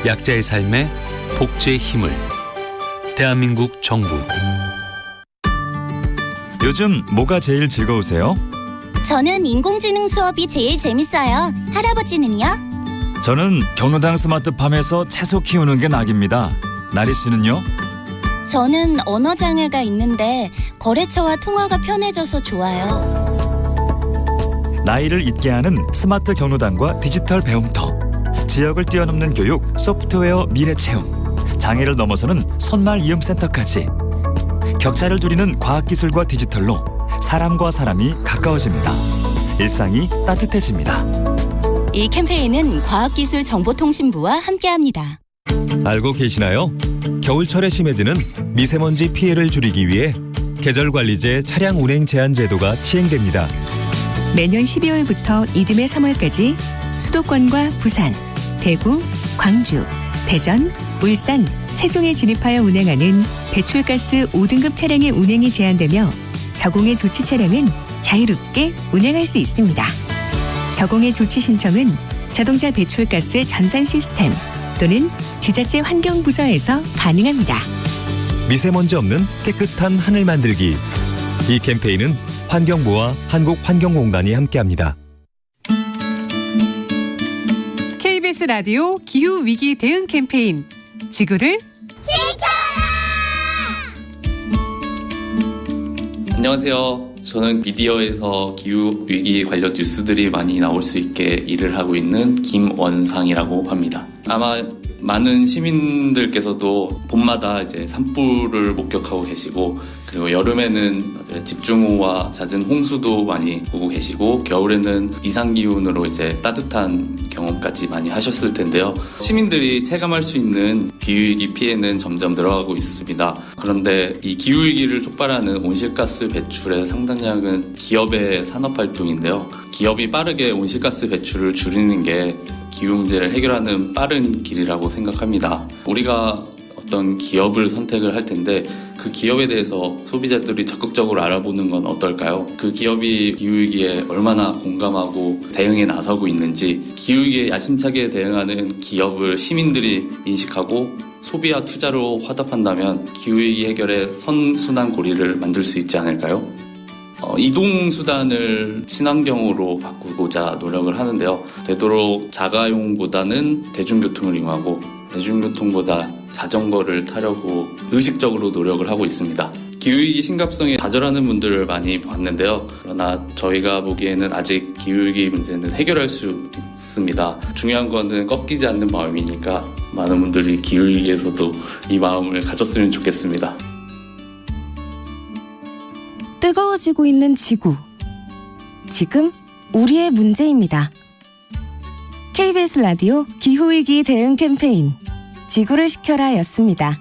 약자의 삶에 복지의 힘을 대한민국 정부. 요즘 뭐가 제일 즐거우세요? 저는 인공지능 수업이 제일 재밌어요. 할아버지는요? 저는 경로당 스마트팜에서 채소 키우는 게 낙입니다. 나리 씨는요? 저는 언어 장애가 있는데 거래처와 통화가 편해져서 좋아요. 나이를 잊게 하는 스마트 경로당과 디지털 배움터, 지역을 뛰어넘는 교육, 소프트웨어 미래 체험, 장애를 넘어서는 손말 이음센터까지 격차를 줄이는 과학기술과 디지털로 사람과 사람이 가까워집니다. 일상이 따뜻해집니다. 이 캠페인은 과학기술정보통신부와 함께합니다. 알고 계시나요? 겨울철에 심해지는 미세먼지 피해를 줄이기 위해 계절관리제 차량 운행 제한 제도가 시행됩니다. 매년 12월부터 이듬해 3월까지 수도권과 부산, 대구, 광주, 대전, 울산, 세종에 진입하여 운행하는 배출가스 5등급 차량의 운행이 제한되며 저공해 조치 차량은 자유롭게 운행할 수 있습니다. 저공해 조치 신청은 자동차 배출가스 전산 시스템 또는 지자체 환경부서에서 가능합니다. 미세먼지 없는 깨끗한 하늘 만들기. 이 캠페인은 환경부와 한국환경공단이 함께합니다. KBS 라디오 기후위기 대응 캠페인 지구를 안녕하세요. 저는 미디어에서 기후위기 관련 뉴스들이 많이 나올 수 있게 일을 하고 있는 김원상이라고 합니다. 아마 많은 시민들께서도 봄마다 이제 산불을 목격하고 계시고, 그리고 여름에는 집중호우와 잦은 홍수도 많이 보고 계시고, 겨울에는 이상기온으로 이제 따뜻한 경험까지 많이 하셨을 텐데요. 시민들이 체감할 수 있는 기후위기 피해는 점점 늘어가고 있습니다. 그런데 이 기후위기를 촉발하는 온실가스 배출의 상당량은 기업의 산업활동인데요. 기업이 빠르게 온실가스 배출을 줄이는 게 기후 문제를 해결하는 빠른 길이라고 생각합니다. 우리가 어떤 기업을 선택을 할 텐데 그 기업에 대해서 소비자들이 적극적으로 알아보는 건 어떨까요? 그 기업이 기후위기에 얼마나 공감하고 대응에 나서고 있는지, 기후위기에 야심차게 대응하는 기업을 시민들이 인식하고 소비와 투자로 화답한다면 기후위기 해결의 선순환고리를 만들 수 있지 않을까요? 이동수단을 친환경으로 바꾸고자 노력을 하는데요. 되도록 자가용보다는 대중교통을 이용하고 대중교통보다 자전거를 타려고 의식적으로 노력을 하고 있습니다. 기후위기 심각성에 좌절하는 분들을 많이 봤는데요. 그러나 저희가 보기에는 아직 기후위기 문제는 해결할 수 있습니다. 중요한 거는 꺾이지 않는 마음이니까 많은 분들이 기후위기에서도 이 마음을 가졌으면 좋겠습니다. 뜨거워지고 있는 지구. 지금 우리의 문제입니다. KBS 라디오 기후위기 대응 캠페인 지구를 지켜라 였습니다.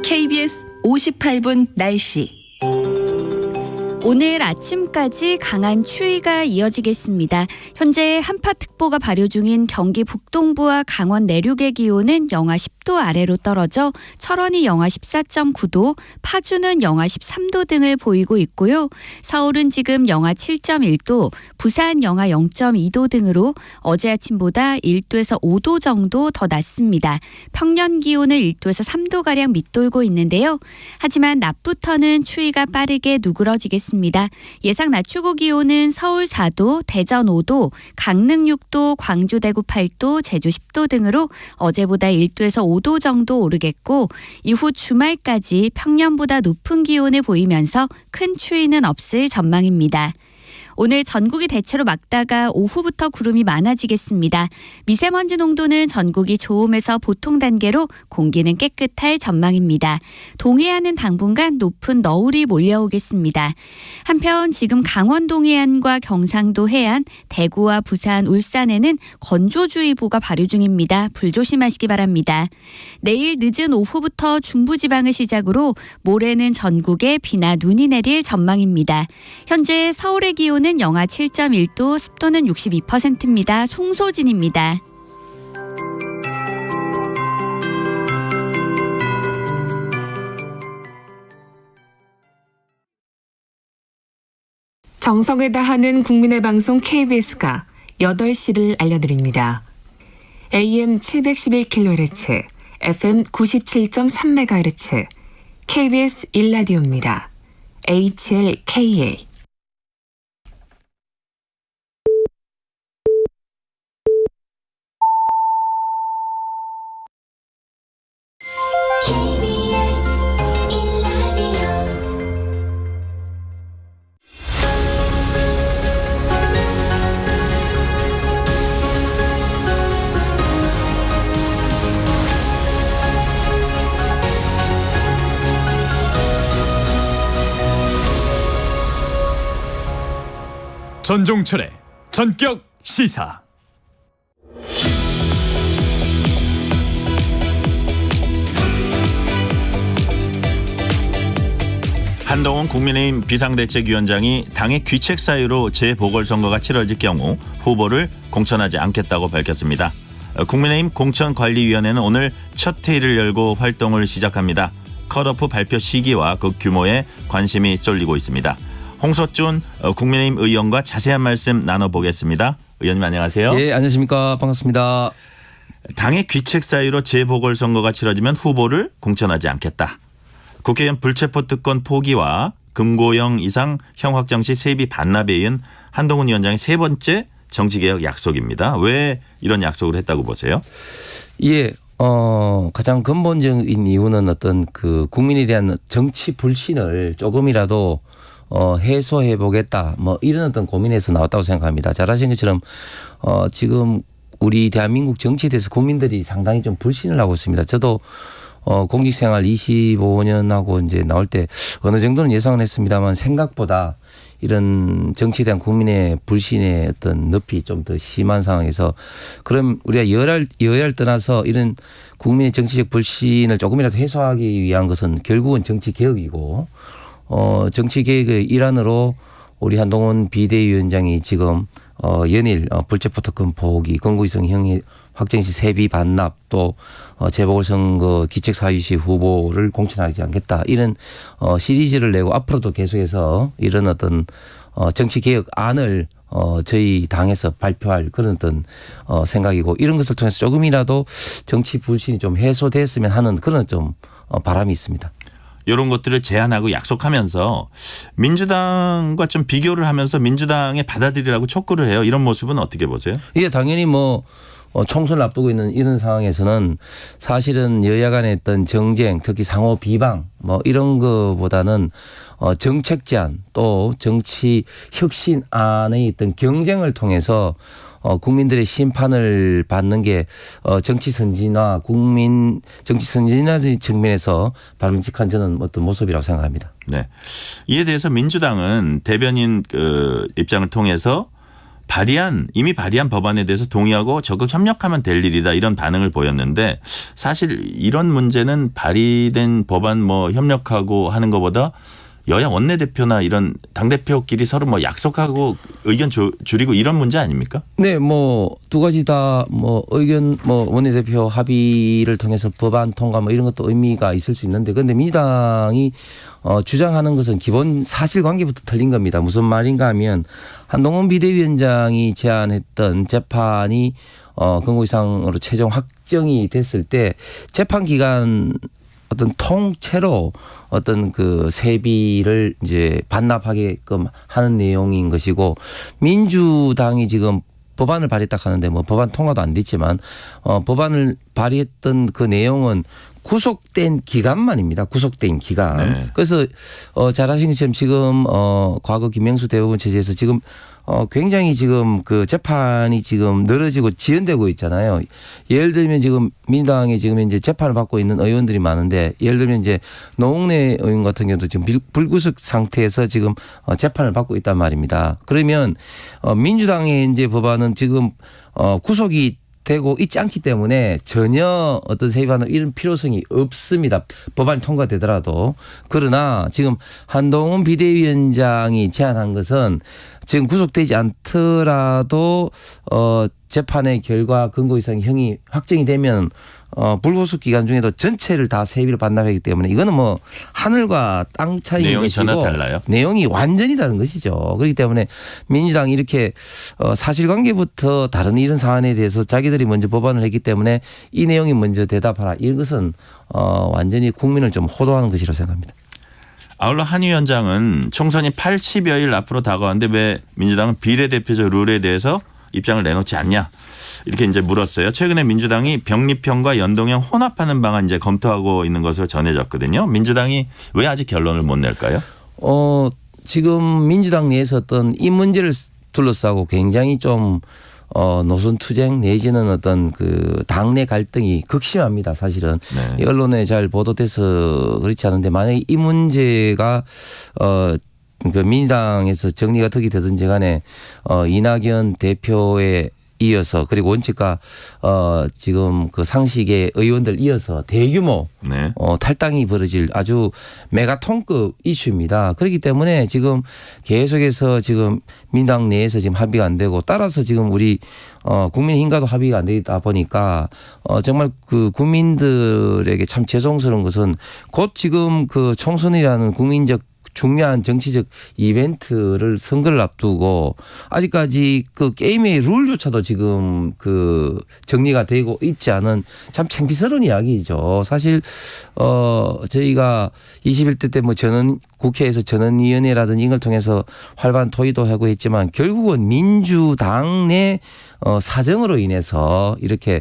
KBS 58분 날씨. 오늘 아침까지 강한 추위가 이어지겠습니다. 현재 한파특보가 발효 중인 경기 북동부와 강원 내륙의 기온은 영하 10도 아래로 떨어져 철원이 영하 14.9도, 파주는 영하 13도 등을 보이고 있고요. 서울은 지금 영하 7.1도, 부산 영하 0.2도 등으로 어제 아침보다 1도에서 5도 정도 더 낮습니다. 평년 기온을 1도에서 3도가량 밑돌고 있는데요. 하지만 낮부터는 추위가 빠르게 누그러지겠습니다. 예상 낮 최고 기온은 서울 4도, 대전 5도, 강릉 6도, 광주 대구 8도, 제주 10도 등으로 어제보다 1도에서 5도 정도 오르겠고, 이후 주말까지 평년보다 높은 기온을 보이면서 큰 추위는 없을 전망입니다. 오늘 전국이 대체로 맑다가 오후부터 구름이 많아지겠습니다. 미세먼지 농도는 전국이 좋음에서 보통 단계로 공기는 깨끗할 전망입니다. 동해안은 당분간 높은 너울이 몰려오겠습니다. 한편 지금 강원도 해안과 경상도 해안, 대구와 부산, 울산에는 건조주의보가 발효 중입니다. 불조심하시기 바랍니다. 내일 늦은 오후부터 중부지방을 시작으로 모레는 전국에 비나 눈이 내릴 전망입니다. 현재 서울의 기온은 영하 7.1도, 습도는 62%입니다. 송소진입니다. 정성을 다하는 국민의 방송 KBS가 8시를 알려드립니다. AM 711kHz, FM 97.3MHz, KBS 1라디오입니다. HLKA. 전종철의 전격 시사. 한동훈 국민의힘 비상대책위원장이 당의 귀책 사유로 재보궐선거가 치러질 경우 후보를 공천하지 않겠다고 밝혔습니다. 국민의힘 공천관리위원회는 오늘 첫 회의를 열고 활동을 시작합니다. 컷오프 발표 시기와 그 규모에 관심이 쏠리고 있습니다. 홍석준 국민의힘 의원과 자세한 말씀 나눠보겠습니다. 의원님 안녕하세요. 예, 안녕하십니까. 반갑습니다. 당의 귀책 사유로 재보궐선거가 치러지면 후보를 공천하지 않겠다. 국회의원 불체포 특권 포기와 금고형 이상 형 확정 시 세비 반납에 이은 한동훈 위원장의 세 번째 정치개혁 약속입니다. 왜 이런 약속을 했다고 보세요? 예, 가장 근본적인 이유는 어떤 그 국민에 대한 정치 불신을 조금이라도 해소해 보겠다. 뭐 이런 어떤 고민에서 나왔다고 생각합니다. 잘 아시는 것처럼 지금 우리 대한민국 정치에 대해서 국민들이 상당히 좀 불신을 하고 있습니다. 저도 공직생활 25년 하고 이제 나올 때 어느 정도는 예상은 했습니다만 생각보다 이런 정치에 대한 국민의 불신의 어떤 늪이 좀 더 심한 상황에서 그럼 우리가 여야를 떠나서 이런 국민의 정치적 불신을 조금이라도 해소하기 위한 것은 결국은 정치 개혁이고 정치 개혁의 일환으로 우리 한동훈 비대위원장이 지금 연일 불체포 특권 포기, 건국이성 형의 확정 시 세비 반납 또 재보궐선거 기책 사유 시 후보를 공천하지 않겠다 이런 시리즈를 내고 앞으로도 계속해서 이런 어떤 정치 개혁 안을 저희 당에서 발표할 그런 어떤 생각이고 이런 것을 통해서 조금이라도 정치 불신이 좀 해소됐으면 하는 그런 좀 바람이 있습니다. 이런 것들을 제안하고 약속하면서 민주당과 좀 비교를 하면서 민주당에 받아들이라고 촉구를 해요. 이런 모습은 어떻게 보세요? 예, 당연히 뭐 총선을 앞두고 있는 이런 상황에서는 사실은 여야 간의 어떤 정쟁 특히 상호 비방 뭐 이런 거보다는 정책 제안 또 정치 혁신 안에 있던 경쟁을 통해서 국민들의 심판을 받는 게 정치 선진화 국민 정치 선진화 측면에서 바람직한 저는 어떤 모습이라고 생각합니다. 네, 이에 대해서 민주당은 대변인 입장을 통해서 이미 발의한 법안에 대해서 동의하고 적극 협력하면 될 일이다 이런 반응을 보였는데 사실 이런 문제는 발의된 법안 뭐 협력하고 하는 것보다 여야 원내대표나 이런 당대표끼리 서로 뭐 약속하고 의견 줄이고 이런 문제 아닙니까? 네, 뭐 두 가지 다 뭐 의견 뭐 원내대표 합의를 통해서 법안 통과 뭐 이런 것도 의미가 있을 수 있는데 그런데 민주당이 주장하는 것은 기본 사실관계부터 틀린 겁니다. 무슨 말인가 하면 한동훈 비대위원장이 제안했던 재판이 건국 이상으로 최종 확정이 됐을 때 재판 기간 어떤 통째로 어떤 그 세비를 이제 반납하게끔 하는 내용인 것이고 민주당이 지금 법안을 발의했다 하는데 뭐 법안 통과도 안 됐지만 법안을 발의했던 그 내용은 구속된 기간만입니다. 구속된 기간. 네. 그래서 잘 아시는 것처럼 지금 과거 김명수 대법원 체제에서 지금 굉장히 지금 그 재판이 지금 늘어지고 지연되고 있잖아요. 예를 들면 지금 민주당에 지금 이제 재판을 받고 있는 의원들이 많은데 예를 들면 이제 노웅래 의원 같은 경우도 지금 불구속 상태에서 지금 재판을 받고 있단 말입니다. 그러면 민주당의 이제 법안은 지금 구속이 되고 있지 않기 때문에 전혀 어떤 세입하는 이런 필요성이 없습니다. 법안이 통과되더라도. 그러나 지금 한동훈 비대위원장이 제안한 것은 지금 구속되지 않더라도 재판의 결과 근거 이상 형이 확정이 되면 불구속 기간 중에도 전체를 다 세비를 반납하기 때문에 이거는 뭐 하늘과 땅 차이인 내용이 것이고 전혀 달라요. 내용이 완전히 다른 것이죠. 그렇기 때문에 민주당이 이렇게 사실관계부터 다른 이런 사안에 대해서 자기들이 먼저 법안을 했기 때문에 이 내용이 먼저 대답하라. 이것은 완전히 국민을 좀 호도하는 것이라고 생각합니다. 아울러 한 위원장은 총선이 80여일 앞으로 다가왔는데 왜 민주당은 비례대표제 룰에 대해서 입장을 내놓지 않냐 이렇게 이제 물었어요. 최근에 민주당이 병립형과 연동형 혼합하는 방안 이제 검토하고 있는 것으로 전해졌거든요. 민주당이 왜 아직 결론을 못 낼까요? 지금 민주당 내에서 어떤 이 문제를 둘러싸고 굉장히 좀 노선 투쟁 내지는 어떤 그 당내 갈등이 극심합니다. 사실은 네. 언론에 잘 보도돼서 그렇지 않은데 만약에 이 문제가 그 민주당에서 정리가 어떻게 되든지 간에 이낙연 대표에 이어서 그리고 원칙과 지금 그 상식의 의원들 이어서 대규모 네. 탈당이 벌어질 아주 메가톤급 이슈입니다. 그렇기 때문에 지금 계속해서 지금 민당 내에서 지금 합의가 안 되고 따라서 지금 우리 국민의힘과도 합의가 안 되다 보니까 정말 그 국민들에게 참 죄송스러운 것은 곧 지금 그 총선이라는 국민적 중요한 정치적 이벤트를 선거를 앞두고 아직까지 그 게임의 룰조차도 지금 그 정리가 되고 있지 않은 참 창피스러운 이야기죠. 사실 저희가 21대 때 뭐 국회에서 전원위원회라든지 이걸 통해서 활발한 토의도 하고 했지만 결국은 민주당 내 사정으로 인해서 이렇게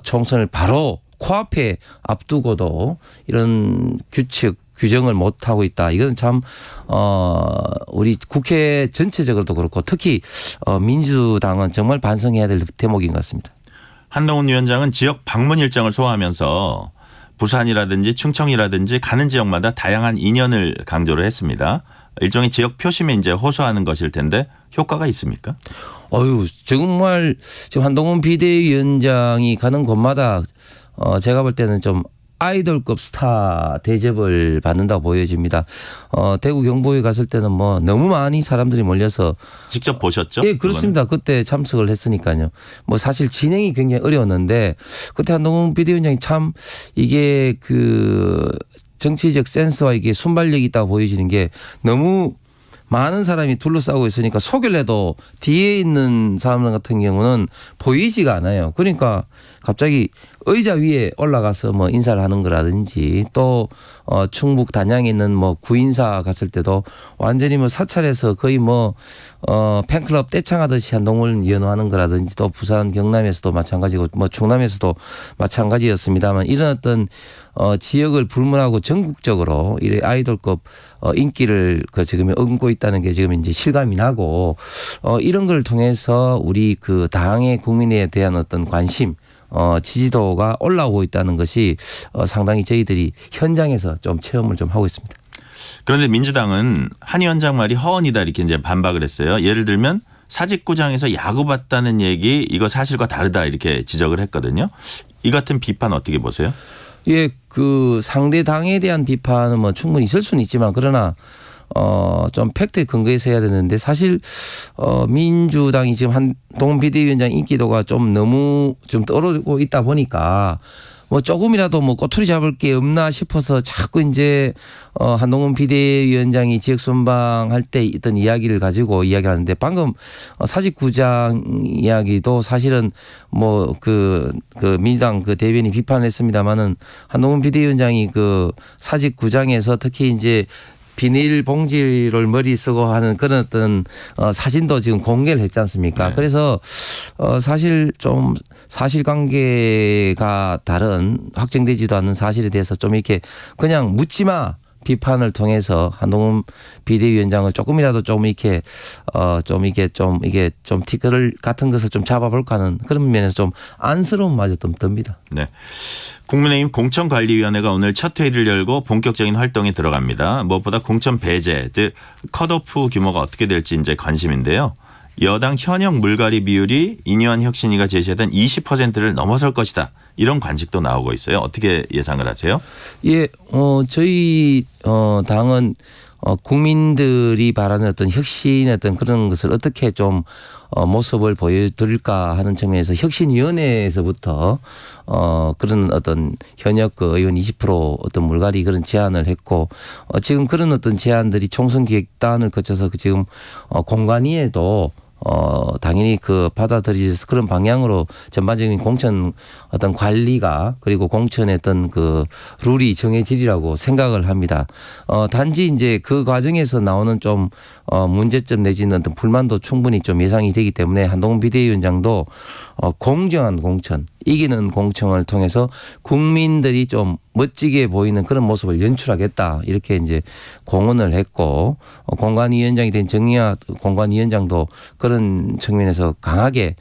총선을 바로 코앞에 앞두고도 이런 규정을 못 하고 있다. 이건 참 우리 국회 전체적으로도 그렇고 특히 민주당은 정말 반성해야 될 대목인 것 같습니다. 한동훈 위원장은 지역 방문 일정을 소화하면서 부산이라든지 충청이라든지 가는 지역마다 다양한 인연을 강조를 했습니다. 일종의 지역 표심에 이제 호소하는 것일 텐데 효과가 있습니까? 정말 지금 한동훈 비대위원장이 가는 곳마다 제가 볼 때는 좀 아이돌급 스타 대접을 받는다고 보여집니다. 대구 경북에 갔을 때는 뭐 너무 많이 사람들이 몰려서 직접 보셨죠? 예, 그렇습니다. 그때 참석을 했으니까요. 뭐 사실 진행이 굉장히 어려웠는데 그때 한동훈 비대위원장이 참 이게 그 정치적 센스와 이게 순발력이 있다고 보여지는 게 너무 많은 사람이 둘러싸고 있으니까 소개를 해도 뒤에 있는 사람 같은 경우는 보이지가 않아요. 그러니까 갑자기 의자 위에 올라가서 뭐 인사를 하는 거라든지 또 충북 단양에 있는 뭐 구인사 갔을 때도 완전히 뭐 사찰에서 거의 뭐 팬클럽 떼창하듯이 한동훈을 연호하는 거라든지 또 부산 경남에서도 마찬가지고 뭐 충남에서도 마찬가지였습니다만 이런 어떤 지역을 불문하고 전국적으로 이 아이돌급 인기를 지금 얻고 있다는 게 지금 이제 실감이 나고 이런 걸 통해서 우리 그 당의 국민에 대한 어떤 관심 지지도가 올라오고 있다는 것이 상당히 저희들이 현장에서 좀 체험을 좀 하고 있습니다. 그런데 민주당은 한 위원장 말이 허언이다 이렇게 이제 반박을 했어요. 예를 들면 사직구장에서 야구 봤다는 얘기 이거 사실과 다르다 이렇게 지적을 했거든요. 이 같은 비판 어떻게 보세요? 예, 그 상대 당에 대한 비판은 뭐 충분히 있을 수는 있지만 그러나 좀 팩트에 근거해서 해야 되는데 사실 민주당이 지금 한동훈 비대위원장 인기도가 좀 너무 좀 떨어지고 있다 보니까 뭐 조금이라도 뭐 꼬투리 잡을 게 없나 싶어서 자꾸 이제 한동훈 비대위원장이 지역 순방할 때 있던 이야기를 가지고 이야기하는데 방금 사직구장 이야기도 사실은 뭐 그 민주당 그 대변인이 비판을 했습니다마는 한동훈 비대위원장이 그 사직구장에서 특히 이제 비닐 봉지를 머리 쓰고 하는 그런 어떤 사진도 지금 공개를 했지 않습니까? 네. 그래서 사실 좀 사실관계가 다른 확정되지도 않는 사실에 대해서 좀 이렇게 그냥 묻지마 비판을 통해서 한동훈 비대위원장을 조금이라도 좀 이렇게 좀 티끌 같은 것을 좀 잡아볼까 하는 그런 면에서 좀 안쓰러움마저 좀 듭니다. 네. 국민의힘 공천관리위원회가 오늘 첫 회의를 열고 본격적인 활동에 들어갑니다. 무엇보다 공천 배제, 즉 컷오프 규모가 어떻게 될지 이제 관심인데요. 여당 현역 물갈이 비율이 이뇨한 혁신위가 제시하던 20%를 넘어설 것이다. 이런 관측도 나오고 있어요. 어떻게 예상을 하세요? 예, 저희 당은 국민들이 바라는 어떤 혁신의 어떤 그런 것을 어떻게 좀 모습을 보여드릴까 하는 측면에서 혁신위원회에서부터 그런 어떤 현역 그 의원 20% 어떤 물갈이 그런 제안을 했고 지금 그런 어떤 제안들이 총선 기획단을 거쳐서 지금 공관위에도 당연히 그 받아들여서 그런 방향으로 전반적인 공천 어떤 관리가 그리고 공천의 어떤 그 룰이 정해지리라고 생각을 합니다. 단지 이제 그 과정에서 나오는 좀 문제점 내지는 어떤 불만도 충분히 좀 예상이 되기 때문에 한동훈 비대위원장도 공정한 공천, 이기는 공천을 통해서 국민들이 좀 멋지게 보이는 그런 모습을 연출하겠다 이렇게 이제 공언을 했고 공관위원장이 된 정의화 공관위원장도 그런 측면에서 강하게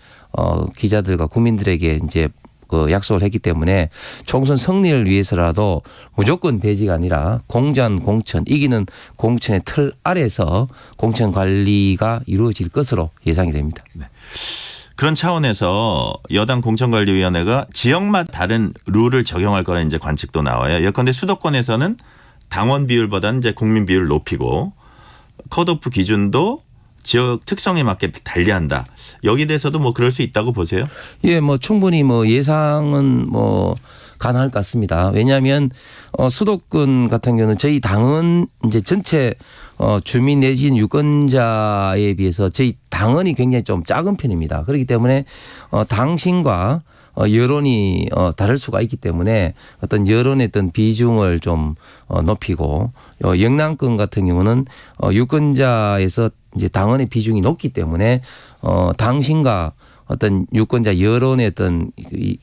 기자들과 국민들에게 이제 그 약속을 했기 때문에 총선 승리를 위해서라도 무조건 배지가 아니라 공정한 공천, 이기는 공천의 틀 아래서 공천 관리가 이루어질 것으로 예상이 됩니다. 네. 그런 차원에서 여당 공천관리위원회가 지역마다 다른 룰을 적용할 거라는 이제 관측도 나와요. 예컨대 수도권에서는 당원 비율보다는 이제 국민 비율을 높이고 컷오프 기준도 지역 특성에 맞게 달리한다. 여기 대해서도 뭐 그럴 수 있다고 보세요? 예, 뭐 충분히 뭐 예상은 뭐 가능할 것 같습니다. 왜냐하면 수도권 같은 경우는 저희 당은 이제 전체 주민 내지는 유권자에 비해서 저희 당원이 굉장히 좀 작은 편입니다. 그렇기 때문에 당신과 여론이 다를 수가 있기 때문에 어떤 여론의 어떤 비중을 좀 높이고 영남권 같은 경우는 유권자에서 이제 당원의 비중이 높기 때문에 당신과 어떤 유권자 여론의 어떤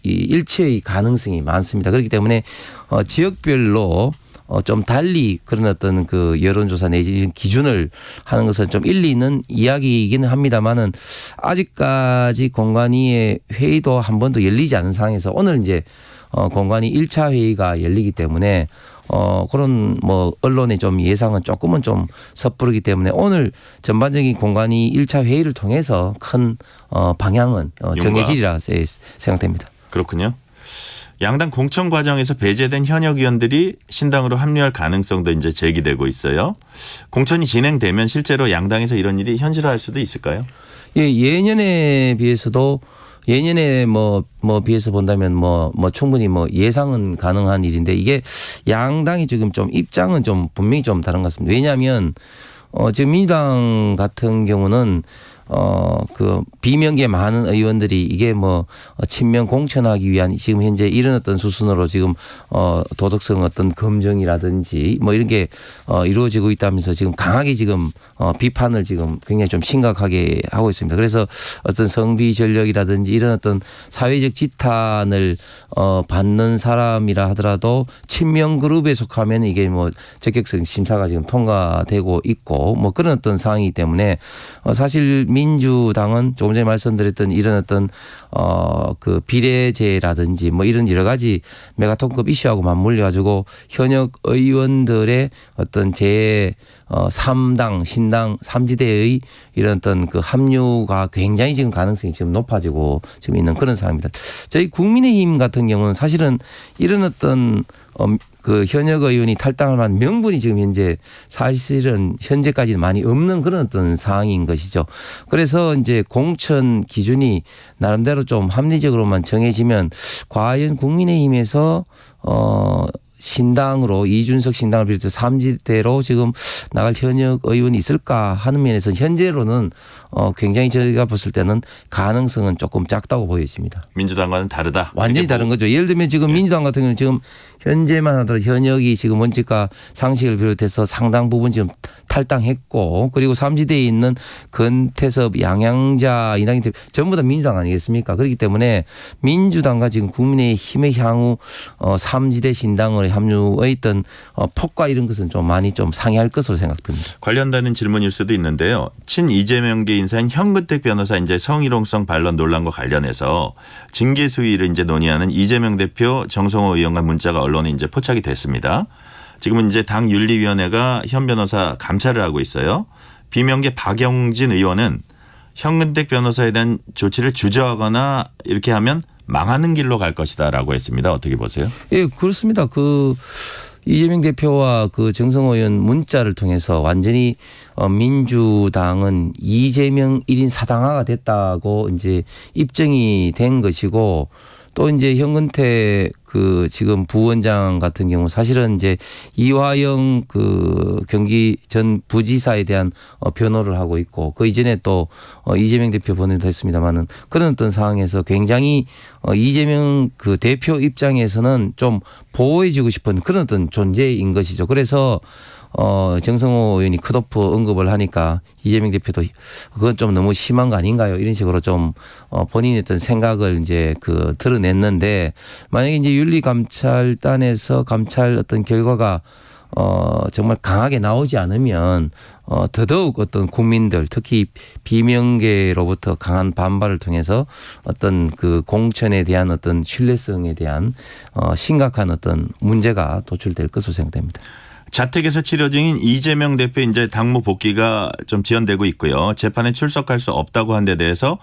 일치의 가능성이 많습니다. 그렇기 때문에 지역별로 좀 달리 그런 어떤 그 여론조사 내지 기준을 하는 것은 좀 일리 있는 이야기이기는 합니다만은 아직까지 공관위의 회의도 한 번도 열리지 않은 상황에서 오늘 이제 공관위 1차 회의가 열리기 때문에 그런 뭐 언론의 좀 예상은 조금은 좀 섣부르기 때문에 오늘 전반적인 공관위 1차 회의를 통해서 큰 방향은 정해지리라 생각됩니다. 그렇군요. 양당 공천 과정에서 배제된 현역 의원들이 신당으로 합류할 가능성도 이제 제기되고 있어요. 공천이 진행되면 실제로 양당에서 이런 일이 현실화할 수도 있을까요? 예, 예년에 비해서도 예년에 비해서 본다면 충분히 예상은 가능한 일인데 이게 양당이 지금 좀 입장은 좀 분명히 좀 다른 것 같습니다. 왜냐하면 지금 민주당 같은 경우는 그 비명계 많은 의원들이 이게 친명 공천하기 위한 지금 현재 이런 어떤 수순으로 지금 도덕성 어떤 검증이라든지 이런 게 이루어지고 있다면서 지금 강하게 지금 비판을 지금 굉장히 좀 심각하게 하고 있습니다. 그래서 어떤 성비 전력이라든지 이런 어떤 사회적 지탄을 받는 사람이라 하더라도 친명 그룹에 속하면 이게 적격성 심사가 지금 통과되고 있고 그런 어떤 상황이기 때문에 사실 민주당은 조금 전에 말씀드렸던 이런 어떤 그 비례제라든지 이런 여러 가지 메가톤급 이슈하고 맞물려 가지고 현역 의원들의 어떤 제 3당 신당 3지대의 이런 어떤 그 합류가 굉장히 지금 가능성이 지금 높아지고 지금 있는 그런 상황입니다. 저희 국민의힘 같은 경우는 사실은 이런 어떤 그 현역 의원이 탈당할 만한 명분이 지금 현재 사실은 현재까지는 많이 없는 그런 어떤 상황인 것이죠. 그래서 이제 공천 기준이 나름대로 좀 합리적으로만 정해지면 과연 국민의힘에서 신당으로 이준석 신당을 비롯해서 3지대로 지금 나갈 현역 의원이 있을까 하는 면에서 현재로는 굉장히 저희가 봤을 때는 가능성은 조금 작다고 보여집니다. 민주당과는 다르다. 완전히 다른 거죠. 예를 들면 지금 민주당 같은 경우는 지금 현재만 하더라도 현역이 지금 원칙과 상식을 비롯해서 상당 부분 지금 탈당했고 그리고 3지대에 있는 건태섭, 양양자, 이낙연 대표 전부 다 민주당 아니겠습니까? 그렇기 때문에 민주당과 지금 국민의힘의 향후 3지대 신당을 합류해 있던 폭과 이런 것은 좀 많이 좀 상이할 것으로 생각됩니다. 관련되는 질문일 수도 있는데요. 친 이재명계 인사인 현근택 변호사 이제 성희롱성 반론 논란과 관련해서 징계 수위를 이제 논의하는 이재명 대표 정성호 의원과 문자가 언론에 이제 포착이 됐습니다. 지금은 이제 당 윤리위원회가 현 변호사 감찰을 하고 있어요. 비명계 박영진 의원은 현근택 변호사에 대한 조치를 주저하거나 이렇게 하면 망하는 길로 갈 것이다라고 했습니다. 어떻게 보세요? 예, 그렇습니다. 이재명 대표와 그 정성호 의원 문자를 통해서 완전히 민주당은 이재명 1인 사당화가 됐다고 이제 입증이 된 것이고, 또 이제 현근태 그 지금 부원장 같은 경우 사실은 이제 이화영 그 경기 전 부지사에 대한 변호를 하고 있고, 그 이전에 또 이재명 대표 본인도 했습니다만은 그런 어떤 상황에서 굉장히 이재명 그 대표 입장에서는 좀 보호해주고 싶은 그런 어떤 존재인 것이죠. 그래서 정성호 의원이 컷오프 언급을 하니까 이재명 대표도 그건 좀 너무 심한 거 아닌가요? 이런 식으로 좀 본인의 어떤 생각을 이제 그 드러냈는데, 만약에 이제 윤리감찰단에서 감찰 어떤 결과가 정말 강하게 나오지 않으면 더더욱 어떤 국민들, 특히 비명계로부터 강한 반발을 통해서 어떤 그 공천에 대한 어떤 신뢰성에 대한 심각한 어떤 문제가 도출될 것으로 생각됩니다. 자택에서 치료 중인 이재명 대표 이제 당무 복귀가 좀 지연되고 있고요. 재판에 출석할 수 없다고 한 데 대해서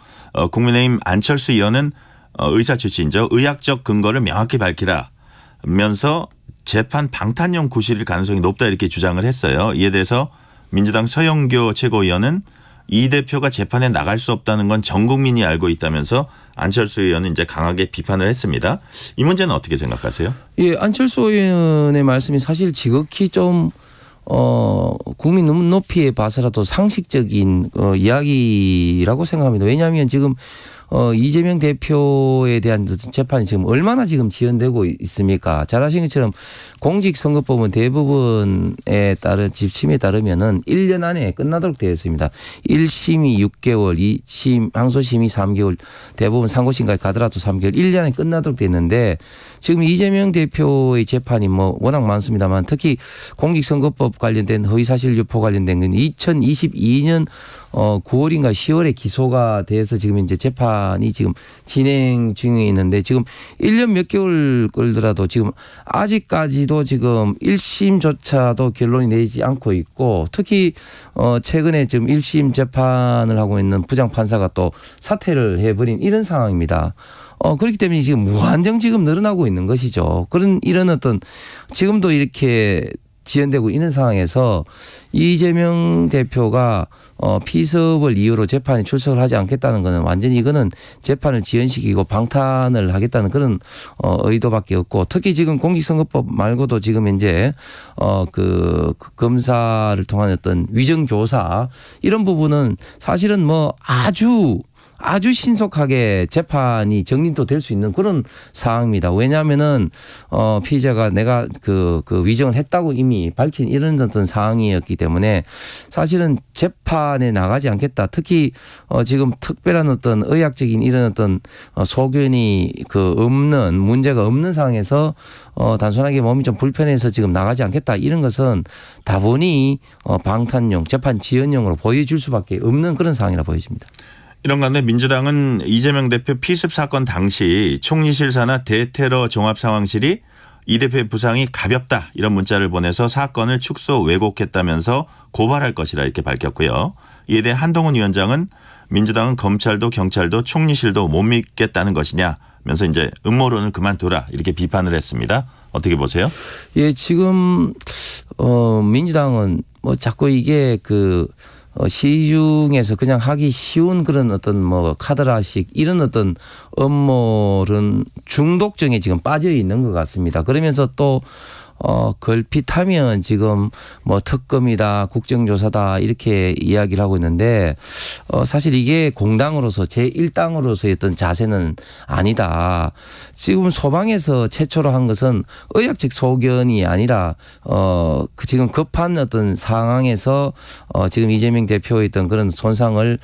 국민의힘 안철수 의원은 의사 출신이죠. 의학적 근거를 명확히 밝히라면서 재판 방탄용 구실일 가능성이 높다 이렇게 주장을 했어요. 이에 대해서 민주당 서영교 최고위원은 이 대표가 재판에 나갈 수 없다는 건 전 국민이 알고 있다면서 안철수 의원은 이제 강하게 비판을 했습니다. 이 문제는 어떻게 생각하세요? 예, 안철수 의원의 말씀이 사실 지극히 좀 국민 눈높이에 봐서라도 상식적인 이야기라고 생각합니다. 왜냐하면 지금 이재명 대표에 대한 재판이 지금 얼마나 지금 지연되고 있습니까? 잘 아시는 것처럼 공직선거법은 대부분에 따른 지침에 따르면은 1년 안에 끝나도록 되어 있습니다. 1심이 6개월, 2심, 항소심이 3개월, 대부분 상고심까지 가더라도 3개월, 1년 안에 끝나도록 되어 있는데, 지금 이재명 대표의 재판이 뭐 워낙 많습니다만 특히 공직선거법 관련된 허위사실 유포 관련된 건 2022년 9월인가 10월에 기소가 돼서 지금 이제 재판이 지금 진행 중에 있는데, 지금 1년 몇 개월 걸더라도 지금 아직까지도 지금 1심조차도 결론이 내지 않고 있고, 특히 최근에 지금 1심 재판을 하고 있는 부장판사가 또 사퇴를 해버린 이런 상황입니다. 그렇기 때문에 지금 무한정 지금 늘어나고 있는 것이죠. 이런 어떤 지금도 이렇게 지연되고 있는 상황에서 이재명 대표가 피습을 이유로 재판에 출석을 하지 않겠다는 것은 완전히 이거는 재판을 지연시키고 방탄을 하겠다는 그런 의도밖에 없고, 특히 지금 공직선거법 말고도 지금 이제 그 검사를 통한 어떤 위정교사 이런 부분은 사실은 뭐 아주 신속하게 재판이 정립도 될 수 있는 그런 상황입니다. 왜냐하면은 피의자가 내가 그 위정을 했다고 이미 밝힌 이런 어떤 상황이었기 때문에 사실은 재판에 나가지 않겠다. 특히 지금 특별한 어떤 의학적인 이런 어떤 소견이 없는 문제가 없는 상황에서 단순하게 몸이 좀 불편해서 지금 나가지 않겠다. 이런 것은 다분히 방탄용, 재판 지연용으로 보여줄 수밖에 없는 그런 상황이라 보여집니다. 이런 가운데 민주당은 이재명 대표 피습 사건 당시 총리실 산하 대테러 종합상황실이 이 대표의 부상이 가볍다 이런 문자를 보내서 사건을 축소 왜곡했다면서 고발할 것이라 이렇게 밝혔고요. 이에 대해 한동훈 위원장은 민주당은 검찰도 경찰도 총리실도 못 믿겠다는 것이냐면서 이제 음모론을 그만둬라 이렇게 비판을 했습니다. 어떻게 보세요? 예, 지금 민주당은 뭐 자꾸 이게 시중에서 그냥 하기 쉬운 그런 어떤 뭐 카드라식 이런 어떤 음모론 중독증에 지금 빠져 있는 것 같습니다. 그러면서 또 걸핏하면 지금 뭐 특검이다, 국정조사다 이렇게 이야기를 하고 있는데 사실 이게 공당으로서 제1당으로서의 어떤 자세는 아니다. 지금 소방에서 최초로 한 것은 의학적 소견이 아니라 지금 급한 어떤 상황에서 지금 이재명 대표의 어떤 그런 손상을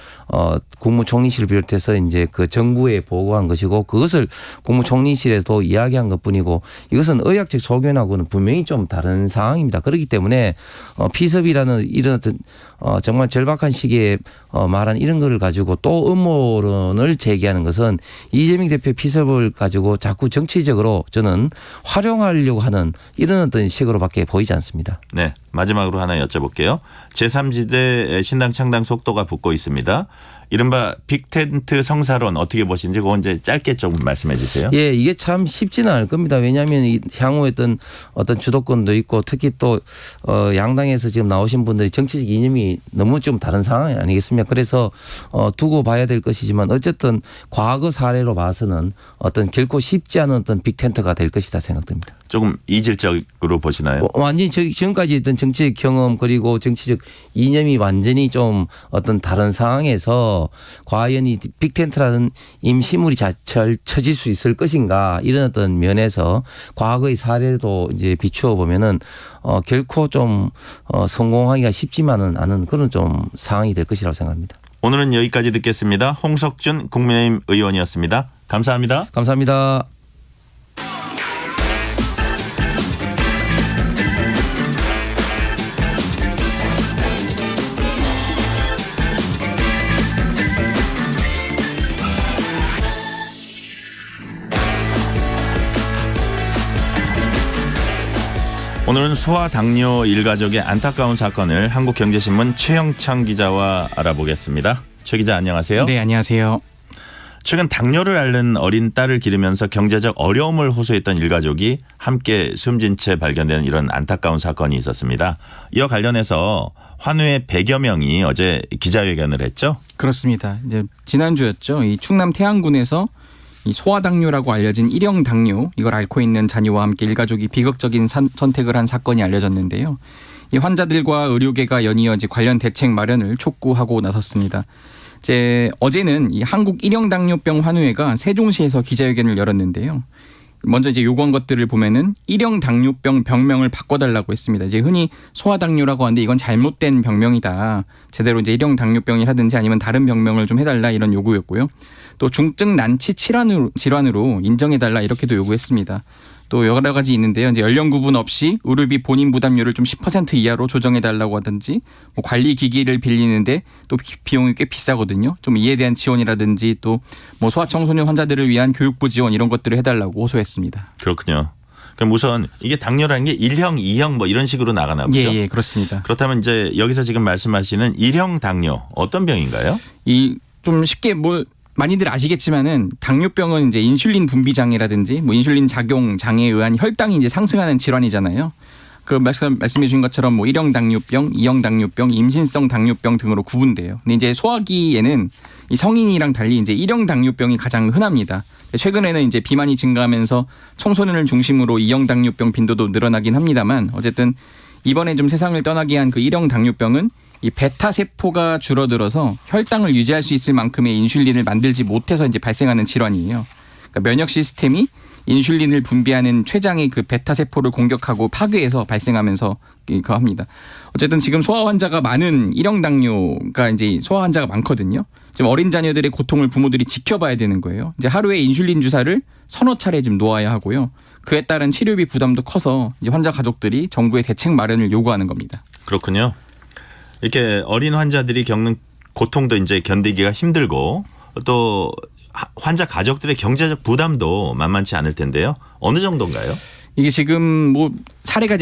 국무총리실을 비롯해서 이제 그 정부에 보고한 것이고, 그것을 국무총리실에도 이야기한 것뿐이고, 이것은 의학적 소견하고는 분명히 좀 다른 상황입니다. 그렇기 때문에 피습이라는 이런 어떤 정말 절박한 시기에 말한 이런 거를 가지고 또 음모론을 제기하는 것은 이재명 대표 피습을 가지고 자꾸 정치적으로 저는 활용하려고 하는 이런 어떤 식으로밖에 보이지 않습니다. 네. 마지막으로 하나 여쭤볼게요. 제3지대 신당 창당 속도가 붙고 있습니다. 이른바 빅텐트 성사론 어떻게 보시는지 그건 이제 짧게 좀 말씀해 주세요. 예, 이게 참 쉽지는 않을 겁니다. 왜냐하면 이 향후에 어떤 주도권도 있고 특히 또 양당에서 지금 나오신 분들이 정치적 이념이 너무 좀 다른 상황이 아니겠습니까? 그래서 두고 봐야 될 것이지만 어쨌든 과거 사례로 봐서는 어떤 결코 쉽지 않은 어떤 빅텐트가 될 것이다 생각됩니다. 조금 이질적으로 보시나요? 완전히 지금까지 있던 정치적 경험 그리고 정치적 이념이 완전히 좀 어떤 다른 상황에서 과연 이 빅텐트라는 임시물이 쳐질 수 있을 것인가 이런 어떤 면에서 과거의 사례도 이제 비추어 보면은 결코 좀 성공하기가 쉽지만은 않은 그런 좀 상황이 될 것이라고 생각합니다. 오늘은 여기까지 듣겠습니다. 홍석준 국민의힘 의원이었습니다. 감사합니다. 감사합니다. 오늘은 소아당뇨 일가족의 안타까운 사건을 한국경제신문 최영창 기자와 알아보겠습니다. 최 기자 안녕하세요. 네, 안녕하세요. 최근 당뇨를 앓는 어린 딸을 기르면서 경제적 어려움을 호소했던 일가족이 함께 숨진 채 발견되는 이런 안타까운 사건이 있었습니다. 이와 관련해서 환우의 100여 명이 어제 기자회견을 했죠? 그렇습니다. 이제 지난주였죠. 이 충남 태안군에서 이 소아당뇨라고 알려진 일형 당뇨 이걸 앓고 있는 자녀와 함께 일가족이 비극적인 선택을 한 사건이 알려졌는데요. 이 환자들과 의료계가 연이어 이제 관련 대책 마련을 촉구하고 나섰습니다. 어제는 이 한국 일형 당뇨병 환우회가 세종시에서 기자회견을 열었는데요. 먼저 이제 요구한 것들을 보면은 일형 당뇨병 병명을 바꿔달라고 했습니다. 이제 흔히 소아당뇨라고 하는데 이건 잘못된 병명이다. 제대로 이제 일형 당뇨병이라든지 아니면 다른 병명을 좀 해달라 이런 요구였고요. 또 중증 난치 질환으로 인정해달라 이렇게도 요구했습니다. 또 여러 가지 있는데요. 이제 연령 구분 없이 의료비 본인 부담률을 좀 10% 이하로 조정해달라고 하든지 뭐 관리 기기를 빌리는데 또 비용이 꽤 비싸거든요. 좀 이에 대한 지원이라든지 또 뭐 소아청소년 환자들을 위한 교육부 지원 이런 것들을 해달라고 호소했습니다. 그렇군요. 그럼 우선 이게 당뇨라는 게 1형, 2형 뭐 이런 식으로 나가나 보죠? 예, 그렇습니다. 그렇다면 이제 여기서 지금 말씀하시는 1형 당뇨 어떤 병인가요? 이 좀 쉽게 많이들 아시겠지만은 당뇨병은 이제 인슐린 분비 장애라든지 뭐 인슐린 작용 장애에 의한 혈당이 이제 상승하는 질환이잖아요. 그 말씀해 주신 것처럼 뭐 1형 당뇨병, 2형 당뇨병, 임신성 당뇨병 등으로 구분돼요. 근데 이제 소아기에는 이 성인이랑 달리 이제 1형 당뇨병이 가장 흔합니다. 최근에는 이제 비만이 증가하면서 청소년을 중심으로 2형 당뇨병 빈도도 늘어나긴 합니다만 어쨌든 이번에 좀 세상을 떠나게 한 그 1형 당뇨병은 이 베타 세포가 줄어들어서 혈당을 유지할 수 있을 만큼의 인슐린을 만들지 못해서 이제 발생하는 질환이에요. 그러니까 면역 시스템이 인슐린을 분비하는 췌장의 그 베타 세포를 공격하고 파괴해서 발생하면서 이거 합니다. 어쨌든 지금 소아 환자가 많은 1형 당뇨가 이제 소아 환자가 많거든요. 지금 어린 자녀들의 고통을 부모들이 지켜봐야 되는 거예요. 이제 하루에 인슐린 주사를 서너 차례 좀 놓아야 하고요. 그에 따른 치료비 부담도 커서 이제 환자 가족들이 정부의 대책 마련을 요구하는 겁니다. 그렇군요. 이렇게 어린 환자들이 겪는 고통도 이제 견디기가 힘들고 또 환자 가족들의 경제적 부담도 만만치 않을 텐데요. 어느 정도인가요? 이게 지금 뭐 사례가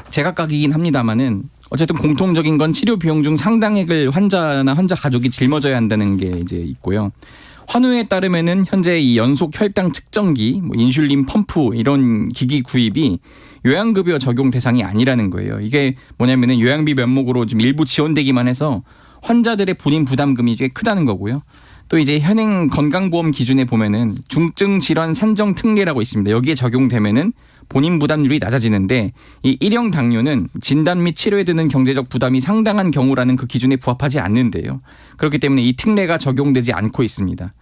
제각각이긴 합니다만은 어쨌든 공통적인 건 치료 비용 중 상당액을 환자나 환자 가족이 짊어져야 한다는 게 이제 있고요. 환우에 따르면은 현재 이 연속 혈당 측정기, 뭐 인슐린 펌프 이런 기기 구입이 요양급여 적용 대상이 아니라는 거예요. 이게 뭐냐면은 요양비 명목으로 좀 일부 지원되기만 해서 환자들의 본인 부담금이 꽤 크다는 거고요. 또 이제 현행 건강보험 기준에 보면은 중증 질환 산정 특례라고 있습니다. 여기에 적용되면은 본인 부담률이 낮아지는데 이 1형 당뇨는 진단 및 치료에 드는 경제적 부담이 상당한 경우라는 그 기준에 부합하지 않는데요. 그렇기 때문에 이 특례가 적용되지 않고 있습니다.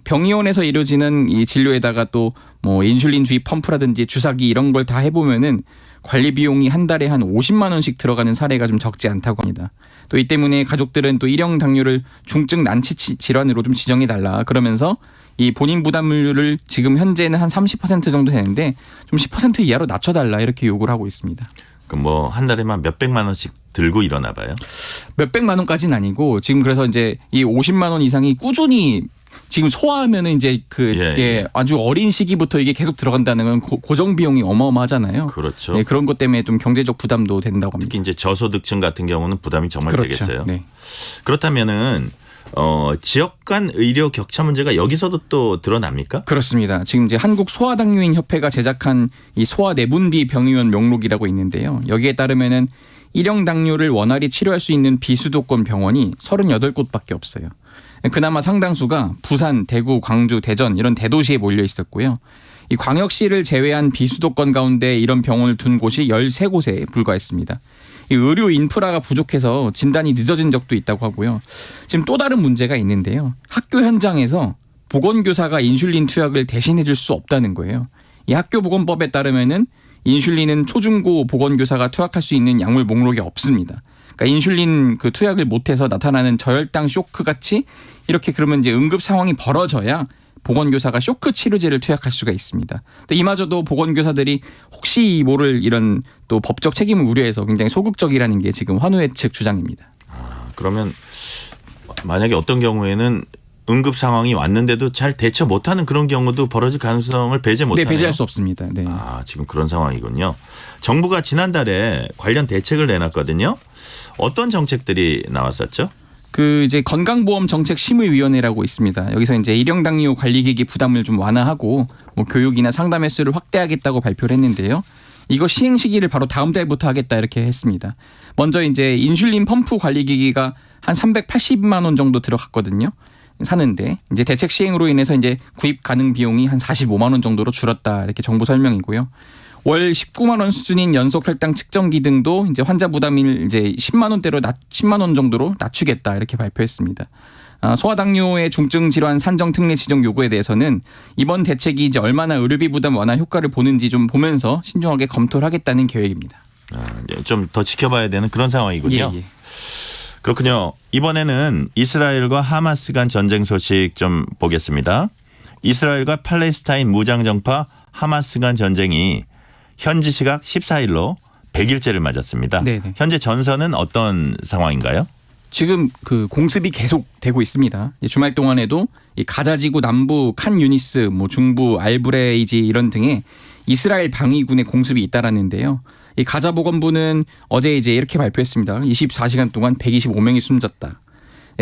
병의원에서 이루어지는 이 진료에다가 또 뭐 인슐린 주입 펌프라든지 주사기 이런 걸 다 해보면은 관리 비용이 한 달에 한 50만 원씩 들어가는 사례가 좀 적지 않다고 합니다. 또 이 때문에 가족들은 또 1형 당뇨를 중증 난치 질환으로 좀 지정해달라 그러면서 이 본인 부담률을 지금 현재는 한 30% 정도 되는데 좀 10% 이하로 낮춰달라 이렇게 요구를 하고 있습니다. 그럼 뭐 한 달에만 몇백만 원씩 들고 일어나 봐요? 몇백만 원까지는 아니고 지금 그래서 이제 이 50만 원 이상이 꾸준히 지금 소화하면은 이제 아주 어린 시기부터 이게 계속 들어간다는 건 고정 비용이 어마어마하잖아요. 그렇죠. 네, 그런 것 때문에 좀 경제적 부담도 된다고 합니다. 특히 이제 저소득층 같은 경우는 부담이 정말 그렇죠. 되겠어요. 네. 그렇다면은 지역 간 의료 격차 문제가 여기서도 또 드러납니까? 그렇습니다. 지금 이제 한국 소아당뇨인 협회가 제작한 이 소아 내분비 병의원 명록이라고 있는데요. 여기에 따르면은 일형 당뇨를 원활히 치료할 수 있는 비수도권 병원이 38곳밖에 없어요. 그나마 상당수가 부산, 대구, 광주, 대전 이런 대도시에 몰려 있었고요. 이 광역시를 제외한 비수도권 가운데 이런 병원을 둔 곳이 13곳에 불과했습니다. 이 의료 인프라가 부족해서 진단이 늦어진 적도 있다고 하고요. 지금 또 다른 문제가 있는데요. 학교 현장에서 보건교사가 인슐린 투약을 대신해 줄 수 없다는 거예요. 이 학교보건법에 따르면은 인슐린은 초중고 보건교사가 투약할 수 있는 약물 목록이 없습니다. 그러니까 인슐린 그 투약을 못해서 나타나는 저혈당 쇼크 같이 이렇게 그러면 이제 응급 상황이 벌어져야 보건교사가 쇼크 치료제를 투약할 수가 있습니다. 근데 이마저도 보건교사들이 혹시 모를 이런 또 법적 책임을 우려해서 굉장히 소극적이라는 게 지금 환우회 측 주장입니다. 그러면 만약에 어떤 경우에는 응급 상황이 왔는데도 잘 대처 못하는 그런 경우도 벌어질 가능성을 배제 못하네요. 네, 배제할 수 없습니다. 네. 지금 그런 상황이군요. 정부가 지난달에 관련 대책을 내놨거든요. 어떤 정책들이 나왔었죠? 그 이제 건강보험정책심의위원회라고 있습니다. 여기서 이제 일형 당뇨 관리기기 부담을 좀 완화하고 뭐 교육이나 상담 횟수를 확대하겠다고 발표를 했는데요. 이거 시행 시기를 바로 다음 달부터 하겠다 이렇게 했습니다. 먼저 이제 인슐린 펌프 관리기기가 한 380만 원 정도 들어갔거든요. 사는데 이제 대책 시행으로 인해서 이제 구입 가능 비용이 한 45만 원 정도로 줄었다 이렇게 정부 설명이고요. 월 19만 원 수준인 연속 혈당 측정기 등도 이제 환자 부담을 이제 10만 원대로 10만 원 정도로 낮추겠다 이렇게 발표했습니다. 소아당뇨의 중증 질환 산정 특례 지정 요구에 대해서는 이번 대책이 이제 얼마나 의료비 부담 완화 효과를 보는지 좀 보면서 신중하게 검토를 하겠다는 계획입니다. 좀 더 지켜봐야 되는 그런 상황이군요. 예. 그렇군요. 이번에는 이스라엘과 하마스 간 전쟁 소식 좀 보겠습니다. 이스라엘과 팔레스타인 무장정파 하마스 간 전쟁이 현지 시각 14일로 100일째를 맞았습니다. 네네. 현재 전선은 어떤 상황인가요? 지금 그 공습이 계속되고 있습니다. 주말 동안에도 이 가자지구 남부 칸 유니스, 뭐 중부 알브레이지 이런 등의 이스라엘 방위군의 공습이 잇따랐는데요. 이 가자 보건부는 어제 이제 이렇게 발표했습니다. 24시간 동안 125명이 숨졌다.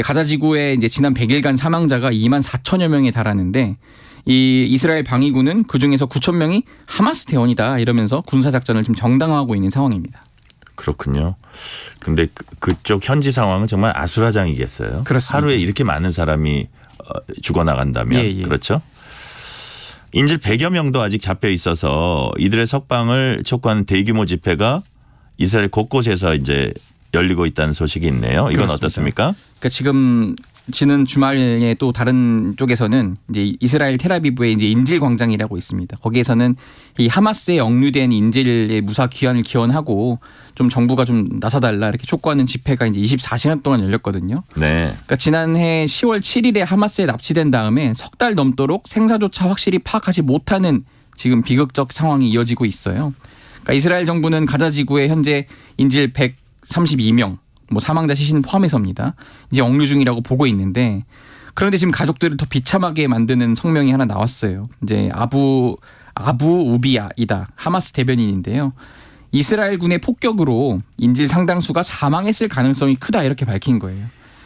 가자지구에 이제 지난 100일간 사망자가 2만 4천여 명에 달하는데 이 이스라엘 방위군은 그 중에서 9천 명이 하마스 대원이다 이러면서 군사 작전을 지금 정당화하고 있는 상황입니다. 그렇군요. 근데 그쪽 현지 상황은 정말 아수라장이겠어요. 그렇습니다. 하루에 이렇게 많은 사람이 죽어나간다면 그렇죠. 인질 100여 명도 아직 잡혀 있어서 이들의 석방을 촉구하는 대규모 집회가 이스라엘 곳곳에서 이제 열리고 있다는 소식이 있네요. 이건 그렇습니다. 어떻습니까? 그러니까 지금 지난 주말에 또 다른 쪽에서는 이제 이스라엘 텔아비브에 이제 인질 광장이라고 있습니다. 거기에서는 이 하마스에 억류된 인질의 무사 귀환을 기원하고 좀 정부가 좀 나서달라 이렇게 촉구하는 집회가 이제 24시간 동안 열렸거든요. 네. 그러니까 지난해 10월 7일에 하마스에 납치된 다음에 석 달 넘도록 생사조차 확실히 파악하지 못하는 지금 비극적 상황이 이어지고 있어요. 그러니까 이스라엘 정부는 가자 지구에 현재 인질 132명, 뭐 사망자 시신 포함해서입니다. 이제 억류 중이라고 보고 있는데 그런데 지금 가족들을 더 비참하게 만드는 성명이 하나 나왔어요. 이제 아부 우비야이다 하마스 대변인인데요. 이스라엘군의 폭격으로 인질 상당수가 사망했을 가능성이 크다 이렇게 밝힌 거예요.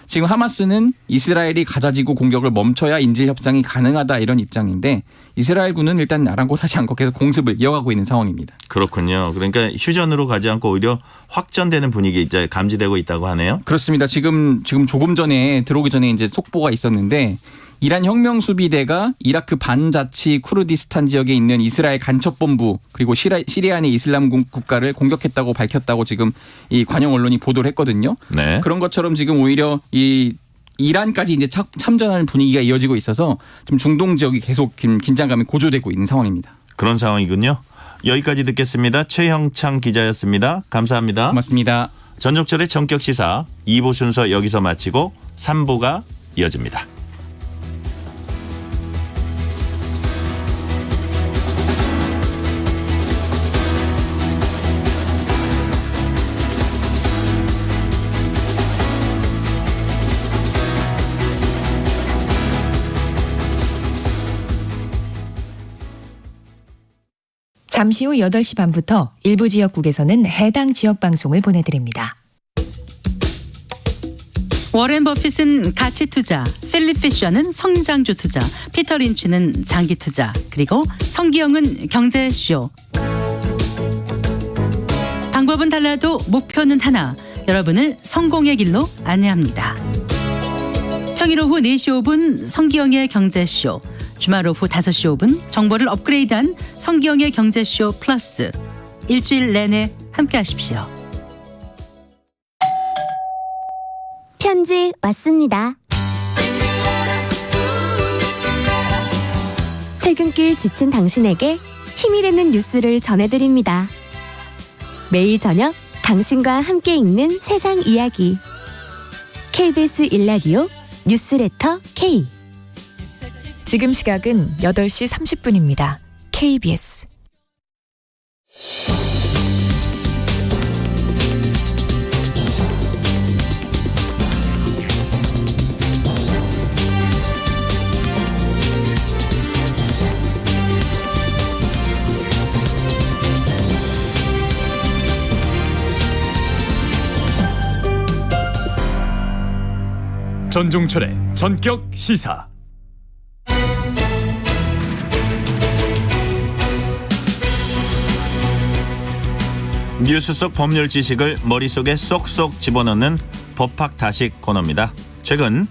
지금 하마스는 이스라엘이 가자지구 공격을 멈춰야 인질 협상이 가능하다 이런 입장인데 이스라엘군은 일단 아랑곳하지 않고 계속 공습을 이어가고 있는 상황입니다. 그렇군요. 그러니까 휴전으로 가지 않고 오히려 확전되는 분위기 이제 감지되고 있다고 하네요. 그렇습니다. 지금 조금 전에 들어오기 전에 이제 속보가 있었는데 이란 혁명수비대가 이라크 반자치 쿠르디스탄 지역에 있는 이스라엘 간첩본부 그리고 시리안의 이슬람 국가를 공격했다고 밝혔다고 지금 이 관영 언론이 보도를 했거든요. 네. 그런 것처럼 지금 오히려 이 이란까지 이제 참전하는 분위기가 이어지고 있어서 좀 중동 지역이 계속 긴장감이 고조되고 있는 상황입니다. 그런 상황이군요. 여기까지 듣겠습니다. 최형창 기자였습니다. 감사합니다. 고맙습니다. 전종철의 전격시사 2부 순서 여기서 마치고 3부가 이어집니다. 잠시 후 8시 반부터 일부 지역국에서는 해당 지역 방송을 보내드립니다. 워렌 버핏은 가치 투자, 필립 피셔는 성장주 투자, 피터 린치는 장기 투자, 그리고 성기영은 경제쇼. 방법은 달라도 목표는 하나. 여러분을 성공의 길로 안내합니다. 평일 오후 4시 5분 성기영의 경제쇼. 주말 오후 5시 5분 정보를 업그레이드한 성기영의 경제쇼 플러스. 일주일 내내 함께 하십시오. 편지 왔습니다. 퇴근길 지친 당신에게 힘이 되는 뉴스를 전해드립니다. 매일 저녁 당신과 함께 읽는 세상 이야기. KBS 1라디오 뉴스레터 K. 지금 시각은 8시 30분입니다. KBS. 전종철의 전격 시사. 뉴스 속 법률 지식을 머릿속에 쏙쏙 집어넣는 법학다식 코너입니다. 최근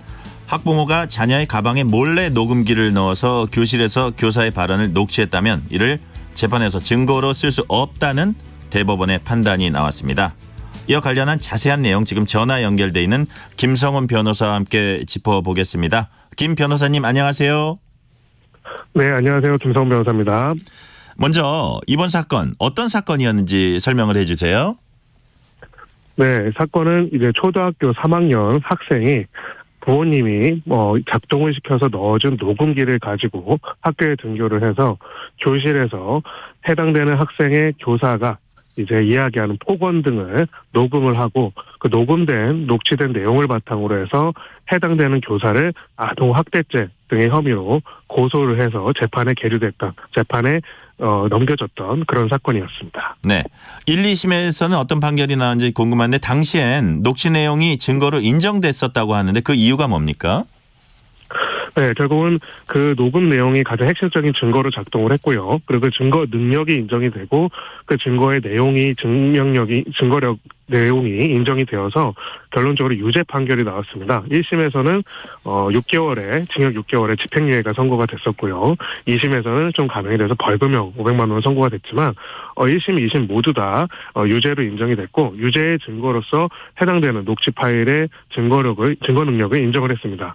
학부모가 자녀의 가방에 몰래 녹음기를 넣어서 교실에서 교사의 발언을 녹취했다면 이를 재판에서 증거로 쓸 수 없다는 대법원의 판단이 나왔습니다. 이와 관련한 자세한 내용 지금 전화 연결돼 있는 김성훈 변호사와 함께 짚어보겠습니다. 김 변호사님 안녕하세요. 네, 안녕하세요. 김성훈 변호사입니다. 먼저 이번 사건 어떤 사건이었는지 설명을 해주세요. 네, 사건은 이제 초등학교 3학년 학생이 부모님이 작동을 시켜서 넣어준 녹음기를 가지고 학교에 등교를 해서 교실에서 해당되는 학생의 교사가 이제 이야기하는 폭언 등을 녹음을 하고 그 녹취된 내용을 바탕으로 해서 해당되는 교사를 아동학대죄 등의 혐의로 고소를 해서 재판에 계류됐던, 재판에 넘겨졌던 그런 사건이었습니다. 네. 1, 2심에서는 어떤 판결이 나왔는지 궁금한데 당시엔 녹취 내용이 증거로 인정됐었다고 하는데 그 이유가 뭡니까? 네, 결국은 그 녹음 내용이 가장 핵심적인 증거로 작동을 했고요. 그리고 그 증거 능력이 인정이 되고 그 증거의 내용이 증거력 내용이 인정이 되어서 결론적으로 유죄 판결이 나왔습니다. 1심에서는 6개월에 징역 6개월에 집행유예가 선고가 됐었고요. 2심에서는 좀 감형이 돼서 벌금형 500만 원 선고가 됐지만 1심, 2심 모두 다 유죄로 인정이 됐고 유죄의 증거로서 해당되는 녹취 파일의 증거 능력을 인정을 했습니다.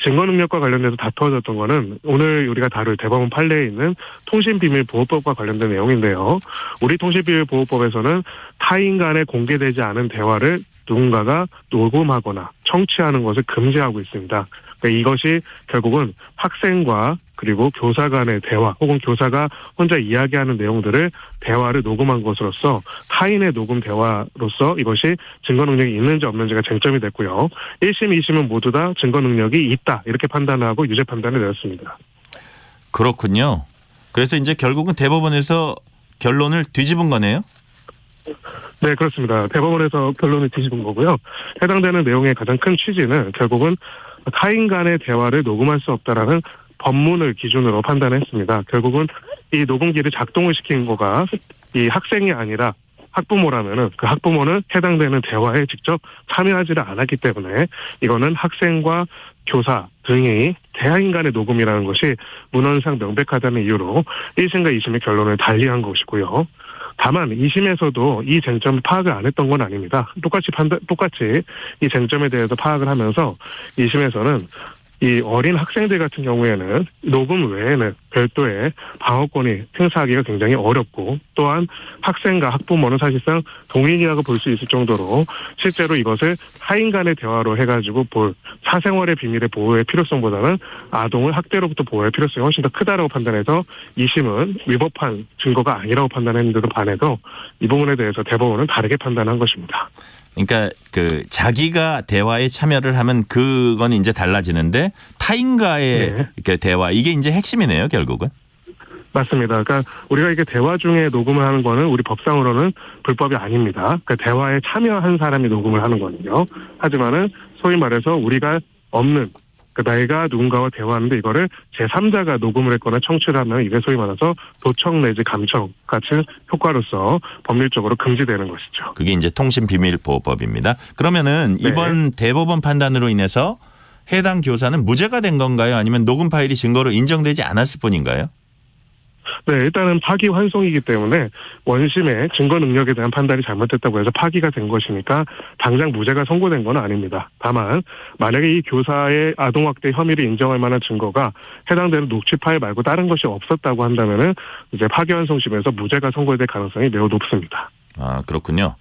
증거 능력과 관련돼서 다투어졌던 거는 오늘 우리가 다룰 대법원 판례에 있는 통신비밀보호법과 관련된 내용인데요. 우리 통신비밀보호법에서는 타인 간에 공개되지 않은 대화를 누군가가 녹음하거나 청취하는 것을 금지하고 있습니다. 그러니까 이것이 결국은 학생과 그리고 교사 간의 대화 혹은 교사가 혼자 이야기하는 내용들을 대화를 녹음한 것으로서 타인의 녹음 대화로서 이것이 증거 능력이 있는지 없는지가 쟁점이 됐고요. 1심, 2심은 모두 다 증거 능력이 있다 이렇게 판단하고 유죄 판단을 내렸습니다. 그렇군요. 그래서 이제 결국은 대법원에서 결론을 뒤집은 거네요? 네, 그렇습니다. 대법원에서 결론을 뒤집은 거고요. 해당되는 내용의 가장 큰 취지는 결국은 타인 간의 대화를 녹음할 수 없다라는 법문을 기준으로 판단했습니다. 결국은 이 녹음기를 작동을 시킨 거가 이 학생이 아니라 학부모라면은 그 학부모는 해당되는 대화에 직접 참여하지를 않았기 때문에 이거는 학생과 교사 등이 대화인 간의 녹음이라는 것이 문헌상 명백하다는 이유로 1심과 2심의 결론을 달리한 것이고요. 다만 2심에서도 이 쟁점을 파악을 안 했던 건 아닙니다. 똑같이 이 쟁점에 대해서 파악을 하면서 2심에서는 이 어린 학생들 같은 경우에는 녹음 외에는 별도의 방어권이 행사하기가 굉장히 어렵고 또한 학생과 학부모는 사실상 동일이라고 볼 수 있을 정도로 실제로 이것을 타인 간의 대화로 해가지고 사생활의 비밀의 보호의 필요성보다는 아동을 학대로부터 보호할 필요성이 훨씬 더 크다라고 판단해서 2심은 위법한 증거가 아니라고 판단했는데도 반해서 이 부분에 대해서 대법원은 다르게 판단한 것입니다. 그러니까 그 자기가 대화에 참여를 하면 그건 이제 달라지는데 타인과의 그 대화 이게 이제 핵심이네요, 결국은. 맞습니다. 그러니까 우리가 이게 대화 중에 녹음을 하는 거는 우리 법상으로는 불법이 아닙니다. 그러니까 대화에 참여한 사람이 녹음을 하는 거는요. 하지만은 소위 말해서 우리가 없는 내가 누군가와 대화하는데 이거를 제3자가 녹음을 했거나 청취를 하면 이게 소위 말해서 도청 내지 감청 같은 효과로서 법률적으로 금지되는 것이죠. 그게 이제 통신비밀보호법입니다. 그러면은 네. 이번 대법원 판단으로 인해서 해당 교사는 무죄가 된 건가요? 아니면 녹음 파일이 증거로 인정되지 않았을 뿐인가요? 네, 일단은 파기환송이기 때문에 원심의 증거 능력에 대한 판단이 잘못됐다고 해서 파기가 된 것이니까 당장 무죄가 선고된 건 아닙니다. 다만 만약에 이 교사의 아동학대 혐의를 인정할 만한 증거가 해당되는 녹취 파일 말고 다른 것이 없었다고 한다면은 이제 파기환송심에서 무죄가 선고될 가능성이 매우 높습니다. 아, 그렇군요.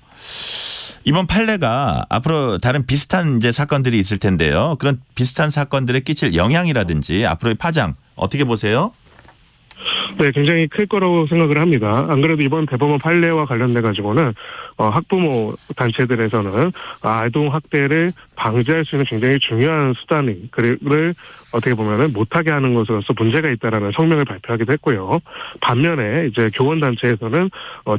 이번 판례가 앞으로 다른 비슷한 이제 사건들이 있을 텐데요. 그런 비슷한 사건들에 끼칠 영향이라든지 앞으로의 파장 어떻게 보세요? 네, 굉장히 클 거라고 생각을 합니다. 안 그래도 이번 대법원 판례와 관련돼 가지고는 학부모 단체들에서는 아동 학대를 방지할 수 있는 굉장히 중요한 수단을 어떻게 보면은 못하게 하는 것으로서 문제가 있다라는 성명을 발표하기도 했고요. 반면에 이제 교원 단체에서는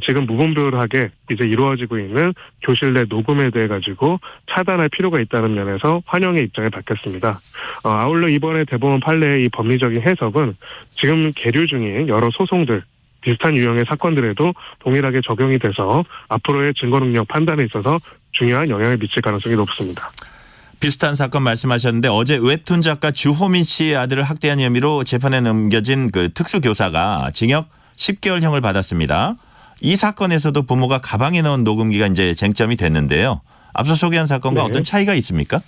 지금 무분별하게 이제 이루어지고 있는 교실 내 녹음에 대해 가지고 차단할 필요가 있다는 면에서 환영의 입장을 밝혔습니다. 아울러 이번에 대법원 판례의 이 법리적인 해석은 지금 계류 중인 여러 소송들 비슷한 유형의 사건들에도 동일하게 적용이 돼서 앞으로의 증거 능력 판단에 있어서 중요한 영향을 미칠 가능성이 높습니다. 비슷한 사건 말씀하셨는데 어제 웹툰 작가 주호민 씨의 아들을 학대한 혐의로 재판에 넘겨진 그 특수교사가 징역 10개월형을 받았습니다. 이 사건에서도 부모가 가방에 넣은 녹음기가 이제 쟁점이 됐는데요. 앞서 소개한 사건과 네. 어떤 차이가 있습니까?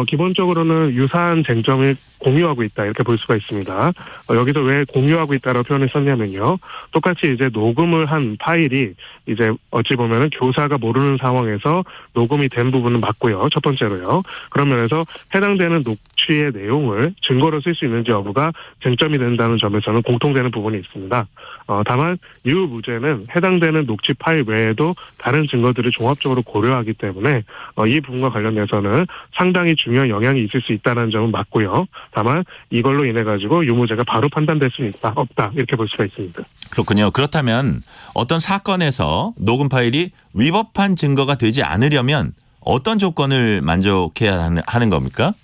기본적으로는 유사한 쟁점을 공유하고 있다 이렇게 볼 수가 있습니다. 여기서 왜 공유하고 있다라고 표현을 썼냐면요. 똑같이 이제 녹음을 한 파일이 이제 어찌 보면은 교사가 모르는 상황에서 녹음이 된 부분은 맞고요. 첫 번째로요. 그런 면에서 해당되는 녹취의 내용을 증거로 쓸 수 있는지 여부가 쟁점이 된다는 점에서는 공통되는 부분이 있습니다. 다만 유무죄는 해당되는 녹취 파일 외에도 다른 증거들을 종합적으로 고려하기 때문에 이 부분과 관련해서는 상당히 중요한 영향이 있을 수 있다는 점은 맞고요. 다만 이걸로 인해 가지고 유무죄가 바로 판단될 수는 있다, 없다 이렇게 볼 수가 있습니다. 그렇군요. 그렇다면 어떤 사건에서 녹음 파일이 위법한 증거가 되지 않으려면 어떤 조건을 만족해야 하는 겁니까?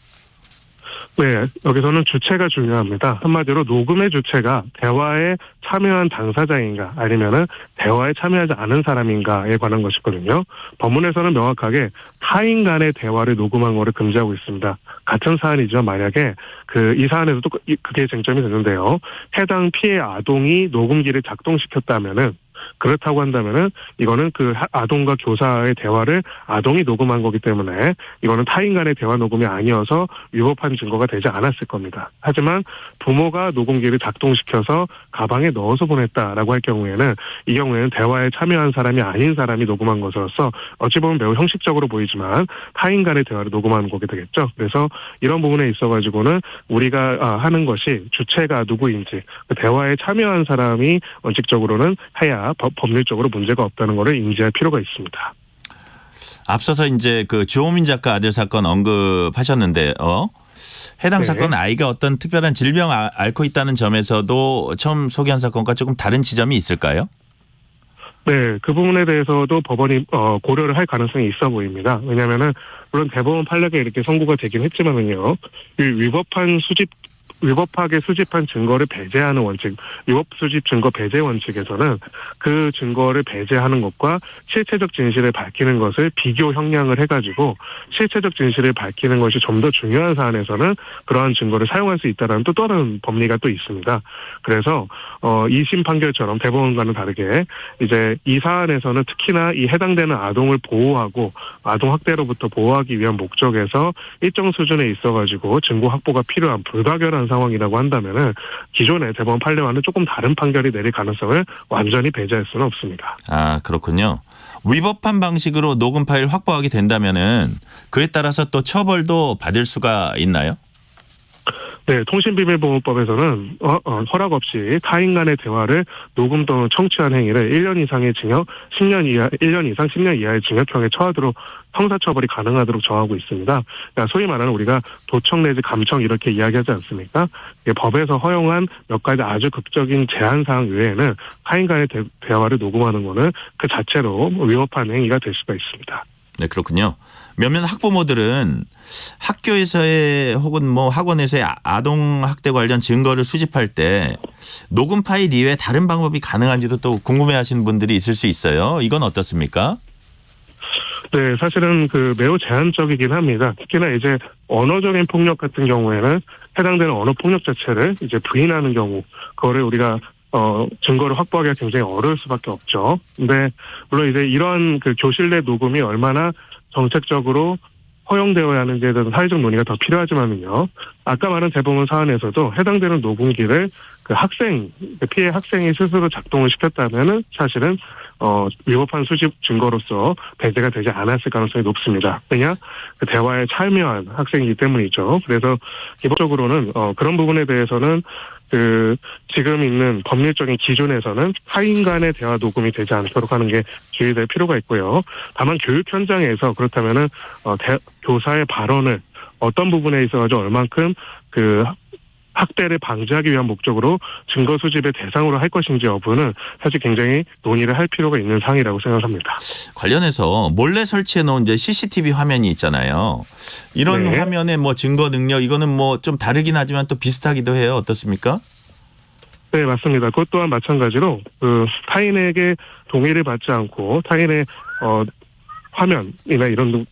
네, 여기서는 주체가 중요합니다. 한마디로 녹음의 주체가 대화에 참여한 당사자인가 아니면은 대화에 참여하지 않은 사람인가에 관한 것이거든요. 법문에서는 명확하게 타인 간의 대화를 녹음한 거를 금지하고 있습니다. 같은 사안이지만 만약에 이 사안에서도 그게 쟁점이 되는데요. 해당 피해 아동이 녹음기를 작동시켰다면은 그렇다고 한다면은 이거는 그 아동과 교사의 대화를 아동이 녹음한 거기 때문에 이거는 타인 간의 대화 녹음이 아니어서 위법한 증거가 되지 않았을 겁니다. 하지만 부모가 녹음기를 작동시켜서 가방에 넣어서 보냈다라고 할 경우에는 이 경우에는 대화에 참여한 사람이 아닌 사람이 녹음한 것으로서 어찌 보면 매우 형식적으로 보이지만 타인 간의 대화를 녹음하는 거게 되겠죠. 그래서 이런 부분에 있어가지고는 우리가 하는 것이 주체가 누구인지 그 대화에 참여한 사람이 원칙적으로는 해야 법률적으로 문제가 없다는 것을 인지할 필요가 있습니다. 앞서서 이제 그 주호민 작가 아들 사건 언급하셨는데 해당 네. 사건 아이가 어떤 특별한 질병 앓고 있다는 점에서도 처음 소개한 사건과 조금 다른 지점이 있을까요? 네, 그 부분에 대해서도 법원이 고려를 할 가능성이 있어 보입니다. 왜냐하면은 물론 대법원 판례가 이렇게 선고가 되긴 했지만은요, 위법하게 수집한 증거를 배제하는 원칙, 위법 수집 증거 배제 원칙에서는 그 증거를 배제하는 것과 실체적 진실을 밝히는 것을 비교 형량을 해가지고 실체적 진실을 밝히는 것이 좀 더 중요한 사안에서는 그러한 증거를 사용할 수 있다는 또 다른 법리가 또 있습니다. 그래서 2심 판결처럼 대법원과는 다르게 이제 이 사안에서는 특히나 이 해당되는 아동을 보호하고 아동 학대로부터 보호하기 위한 목적에서 일정 수준에 있어가지고 증거 확보가 필요한 불가결한 상황이라고 한다면은 기존의 대법원 판례와는 조금 다른 판결이 내릴 가능성을 완전히 배제할 수는 없습니다. 아, 그렇군요. 위법한 방식으로 녹음 파일 확보하게 된다면은 그에 따라서 또 처벌도 받을 수가 있나요? 네, 통신비밀보호법에서는 허락 없이 타인 간의 대화를 녹음 또는 청취한 행위를 1년 이상의 징역, 1년 이상 10년 이하의 징역형에 처하도록 형사처벌이 가능하도록 정하고 있습니다. 그러니까 소위 말하는 우리가 도청 내지 감청 이렇게 이야기하지 않습니까? 법에서 허용한 몇 가지 아주 극적인 제한사항 외에는 타인 간의 대화를 녹음하는 것은 그 자체로 위법한 행위가 될 수가 있습니다. 네, 그렇군요. 몇몇 학부모들은 학교에서의 혹은 뭐 학원에서의 아동 학대 관련 증거를 수집할 때 녹음 파일 이외에 다른 방법이 가능한지도 또 궁금해하시는 분들이 있을 수 있어요. 이건 어떻습니까? 네, 사실은 매우 제한적이긴 합니다. 특히나 이제 언어적인 폭력 같은 경우에는 해당되는 언어 폭력 자체를 이제 부인하는 경우, 그거를 우리가 증거를 확보하기가 굉장히 어려울 수밖에 없죠. 근데 물론 이제 이런 교실 내 녹음이 얼마나 정책적으로 허용되어야 하는지에 대한 사회적 논의가 더 필요하지만요. 아까 말한 대법원 사안에서도 해당되는 녹음기를 피해 학생이 스스로 작동을 시켰다면은 사실은 위법한 수집 증거로서 배제가 되지 않았을 가능성이 높습니다. 왜냐? 대화에 참여한 학생이기 때문이죠. 그래서 기본적으로는 그런 부분에 대해서는 지금 있는 법률적인 기준에서는 타인 간의 대화 녹음이 되지 않도록 하는 게 주의될 필요가 있고요. 다만 교육 현장에서 그렇다면은 교사의 발언을 어떤 부분에 있어서 얼만큼 학대를 방지하기 위한 목적으로 증거 수집의 대상으로 할 것인지 여부는 사실 굉장히 논의를 할 필요가 있는 사항이라고 생각합니다. 관련해서 몰래 설치해 놓은 이제 CCTV 화면이 있잖아요. 이런 네. 화면의 뭐 증거 능력 이거는 뭐 좀 다르긴 하지만 또 비슷하기도 해요. 어떻습니까? 네, 맞습니다. 그것 또한 마찬가지로 타인에게 동의를 받지 않고 타인의 화면이나 이런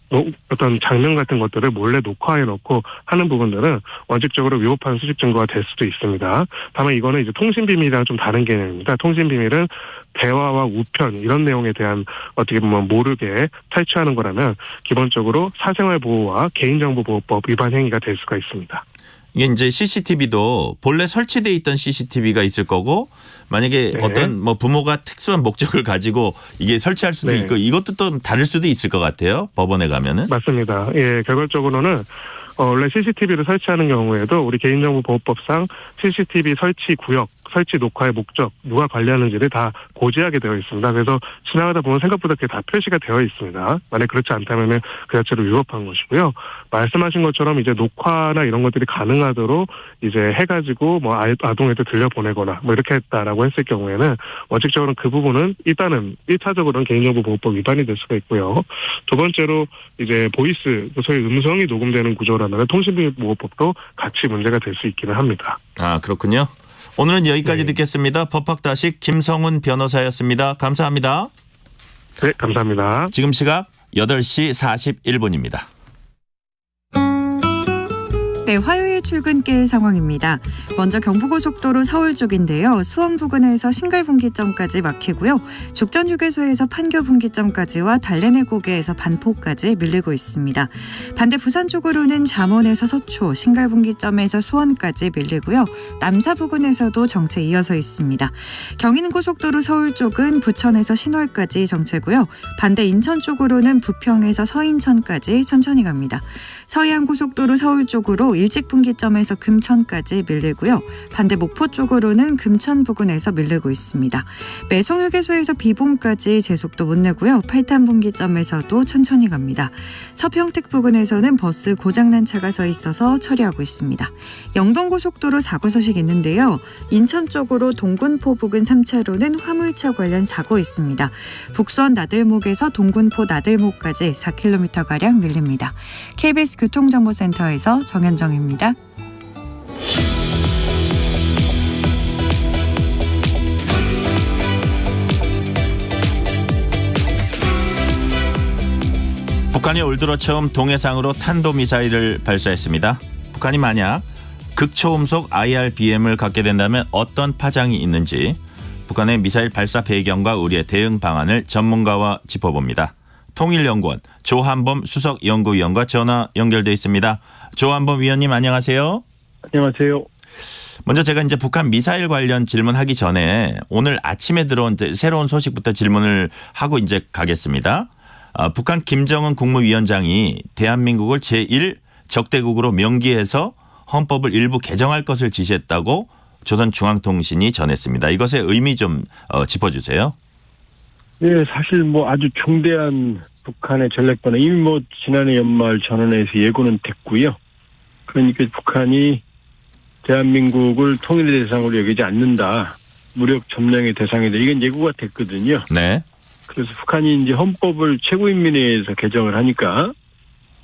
어떤 장면 같은 것들을 몰래 녹화해 놓고 하는 부분들은 원칙적으로 위법한 수집 증거가 될 수도 있습니다. 다만 이거는 이제 통신비밀이랑 좀 다른 개념입니다. 통신비밀은 대화와 우편 이런 내용에 대한 어떻게 보면 모르게 탈취하는 거라면 기본적으로 사생활보호와 개인정보보호법 위반 행위가 될 수가 있습니다. 이게 이제 CCTV도 본래 설치돼 있던 CCTV가 있을 거고 만약에 네. 어떤 뭐 부모가 특수한 목적을 가지고 이게 설치할 수도 네. 있고 이것도 또 다를 수도 있을 것 같아요. 법원에 가면은. 맞습니다. 예, 결과적으로는 원래 CCTV를 설치하는 경우에도 우리 개인정보보호법상 CCTV 설치 구역, 설치 녹화의 목적, 누가 관리하는지를 다 고지하게 되어 있습니다. 그래서 지나가다 보면 생각보다 그게 다 표시가 되어 있습니다. 만약 그렇지 않다면 그 자체로 위법한 것이고요. 말씀하신 것처럼 이제 녹화나 이런 것들이 가능하도록 이제 해가지고 뭐 아동에게 들려보내거나 뭐 이렇게 했다라고 했을 경우에는 원칙적으로는 그 부분은 일단은 1차적으로는 개인정보보호법 위반이 될 수가 있고요. 두 번째로 이제 보이스, 소위 음성이 녹음되는 구조라면 통신비밀보호법도 같이 문제가 될 수 있기는 합니다. 아, 그렇군요. 오늘은 여기까지 듣겠습니다. 법학다식 김성훈 변호사였습니다. 감사합니다. 네, 감사합니다. 지금 시각 8시 41분입니다. 네, 화요일 출근길 상황입니다. 먼저 경부고속도로 서울 쪽인데요. 수원 부근에서 신갈분기점까지 막히고요. 죽전휴게소에서 판교분기점까지와 달래내고개에서 반포까지 밀리고 있습니다. 반대 부산 쪽으로는 잠원에서 서초, 신갈분기점에서 수원까지 밀리고요. 남사 부근에서도 정체 이어서 있습니다. 경인고속도로 서울 쪽은 부천에서 신월까지 정체고요. 반대 인천 쪽으로는 부평에서 서인천까지 천천히 갑니다. 서해안고속도로 서울 쪽으로 일직분기점에서 금천까지 밀리고요. 반대 목포 쪽으로는 금천 부근에서 밀리고 있습니다. 매송휴게소에서 비봉까지 제속도 못 내고요. 팔탄분기점에서도 천천히 갑니다. 서평택 부근에서는 버스 고장난 차가 서 있어서 처리하고 있습니다. 영동고속도로 사고 소식 있는데요. 인천 쪽으로 동군포 부근 3차로는 화물차 관련 사고 있습니다. 북수원 나들목에서 동군포 나들목까지 4km가량 밀립니다. KBS 교통정보센터에서 정현정입니다. 북한이 올 들어 처음 동해상으로 탄도미사일을 발사했습니다. 북한이 만약 극초음속 IRBM을 갖게 된다면 어떤 파장이 있는지 북한의 미사일 발사 배경과 우리의 대응 방안을 전문가와 짚어봅니다. 통일연구원 조한범 수석연구위원과 전화 연결돼 있습니다. 조한범 위원님 안녕하세요. 안녕하세요. 먼저 제가 이제 북한 미사일 관련 질문하기 전에 오늘 아침에 들어온 새로운 소식부터 질문을 하고 이제 가겠습니다. 북한 김정은 국무위원장이 대한민국을 제1 적대국으로 명기해서 헌법을 일부 개정할 것을 지시했다고 조선중앙통신이 전했습니다. 이것의 의미 좀 짚어주세요. 네, 사실 뭐 아주 중대한 북한의 전략 변화 이미 뭐 지난해 연말 전원에서 예고는 됐고요. 그러니까 북한이 대한민국을 통일의 대상으로 여기지 않는다. 무력 점령의 대상이다. 이건 예고가 됐거든요. 네. 그래서 북한이 이제 헌법을 최고인민회의에서 개정을 하니까